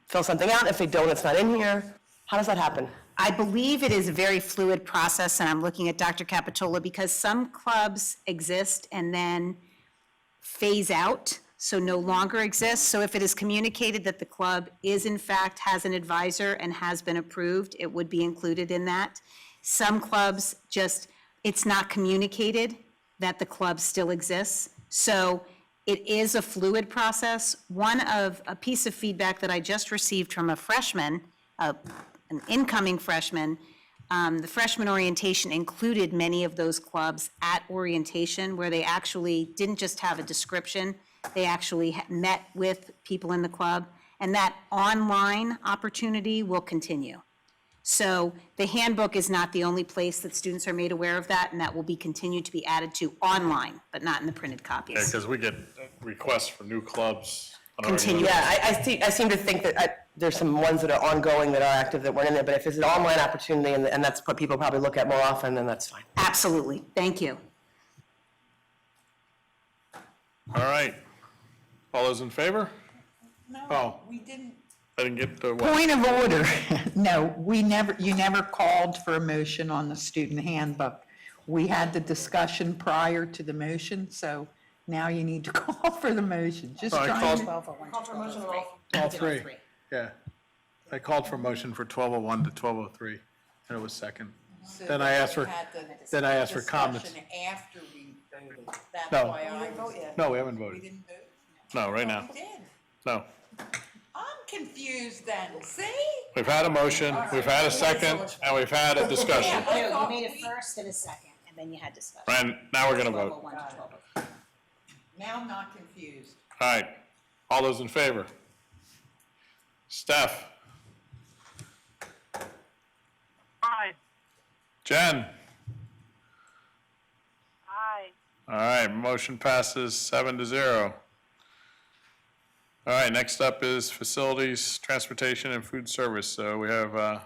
fill something out? If they don't, it's not in here. How does that happen? I believe it is a very fluid process, and I'm looking at Dr. Capitola, because some clubs exist and then phase out, so no longer exist. So if it is communicated that the club is in fact has an advisor and has been approved, it would be included in that. Some clubs just, it's not communicated that the club still exists. So it is a fluid process. A piece of feedback that I just received from a freshman, an incoming freshman, The freshman orientation included many of those clubs at orientation, where they actually didn't just have a description, they actually met with people in the club, and that online opportunity will continue. So the handbook is not the only place that students are made aware of that, and that will be continued to be added to online, but not in the printed copies. Because we get requests for new clubs. on a Continue. regular- Yeah, I seem to think that there's some ones that are ongoing that are active that weren't in there, but if it's an online opportunity and that's what people probably look at more often, then that's fine. Absolutely, thank you. All right. All those in favor? Oh, We didn't. I didn't get the, what? Point of order. No, you never called for a motion on the student handbook. We had the discussion prior to the motion, so now you need to call for the motion. Just I trying called- to. All three. Yeah. I called for motion for 12:01 to 12:03, and it was second. Then I asked for, comments. After we voted. That's No. why I was. No, we haven't voted. Didn't vote? No, right now. Did. No. I'm confused then, see? We've had a motion, we've had a second, and we've had a discussion. No, you made a first and a second, and then you had discussion. And now we're gonna vote. 12:01 to 12:03. Now I'm not confused. All right. All those in favor? Steph? Aye. Jen? Aye. All right, motion passes 7-0. All right, next up is facilities, transportation, and food service. So we have,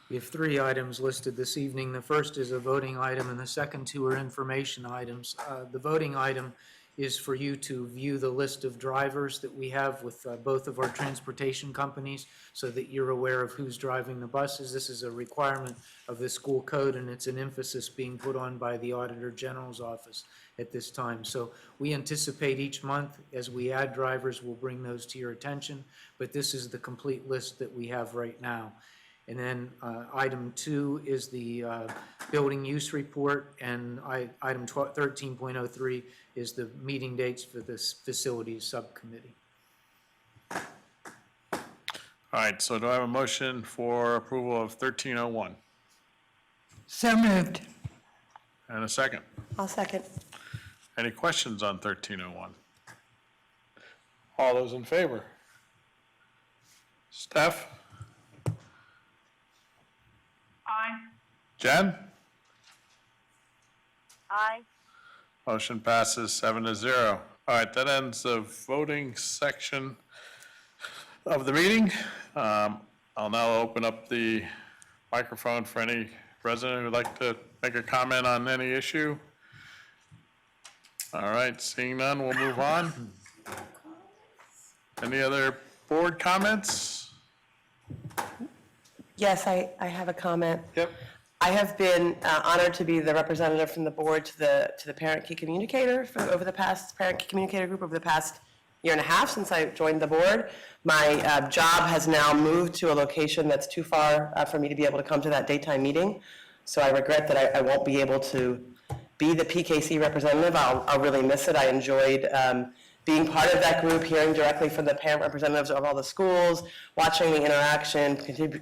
We have three items listed this evening. The first is a voting item, and the second two are information items. The voting item is for you to view the list of drivers that we have with both of our transportation companies so that you're aware of who's driving the buses. This is a requirement of the school code, and it's an emphasis being put on by the Auditor General's office at this time. So we anticipate each month, as we add drivers, we'll bring those to your attention, but this is the complete list that we have right now. And then item 2 is the building use report, and item 13.03 is the meeting dates for this facilities subcommittee. all right, so do I have a motion for approval of 1301? So moved. And a second. I'll second. Any questions on 1301? All those in favor? Steph? Aye. Jen? Aye. Motion passes 7-0. All right, that ends the voting section of the meeting. I'll now open up the microphone for any resident who'd like to make a comment on any issue. All right, seeing none, we'll move on. Any other board comments? Yes, I have a comment. Yep. I have been honored to be the representative from the board to the parent key communicator parent key communicator group over the past year and a half since I joined the board. My job has now moved to a location that's too far for me to be able to come to that daytime meeting. So I regret that I won't be able to be the PKC representative. I'll really miss it. I enjoyed being part of that group, hearing directly from the parent representatives of all the schools, watching the interaction,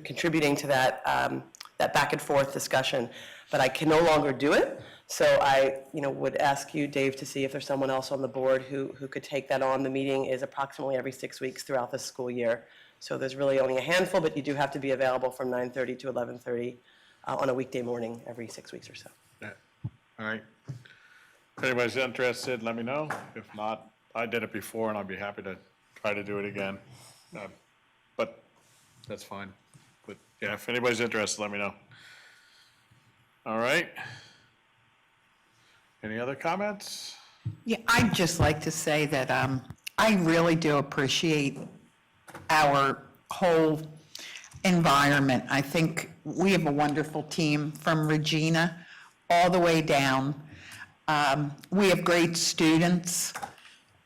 contributing to that that back and forth discussion. But I can no longer do it. So I, would ask you, Dave, to see if there's someone else on the board who could take that on. The meeting is approximately every 6 weeks throughout the school year. So there's really only a handful, but you do have to be available from 9:30 to 11:30 on a weekday morning every 6 weeks or so. Yeah. All right. If anybody's interested, let me know. If not, I did it before and I'd be happy to try to do it again. But that's fine. But yeah, if anybody's interested, let me know. All right. Any other comments? Yeah, I'd just like to say that I really do appreciate our whole environment. I think we have a wonderful team from Regina all the way down. We have great students.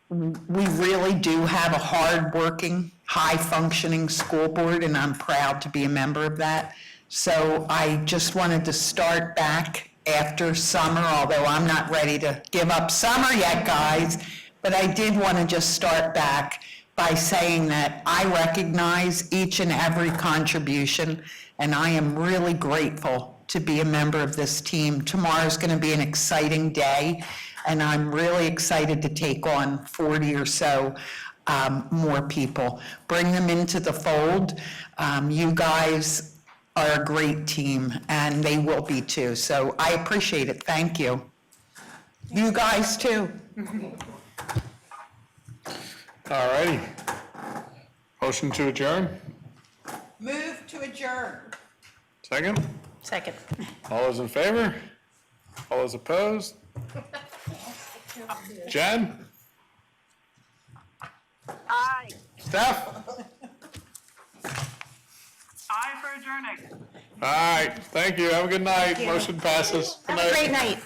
We really do have a hardworking, high-functioning school board, and I'm proud to be a member of that. So I just wanted to start back after summer, although I'm not ready to give up summer yet, guys. But I did want to just start back by saying that I recognize each and every contribution, And I am really grateful to be a member of this team. Tomorrow's going to be an exciting day, and I'm really excited to take on 40 or so more people. Bring them into the fold. You guys are a great team, and they will be too. So I appreciate it. Thank you. You guys too. All righty. Motion to adjourn? Move to adjourn. Second? Second. All those in favor? All those opposed? Jen? Aye. Steph? Aye for adjourning. All right, thank you. Have a good night. Motion passes. Good Have a night. great night.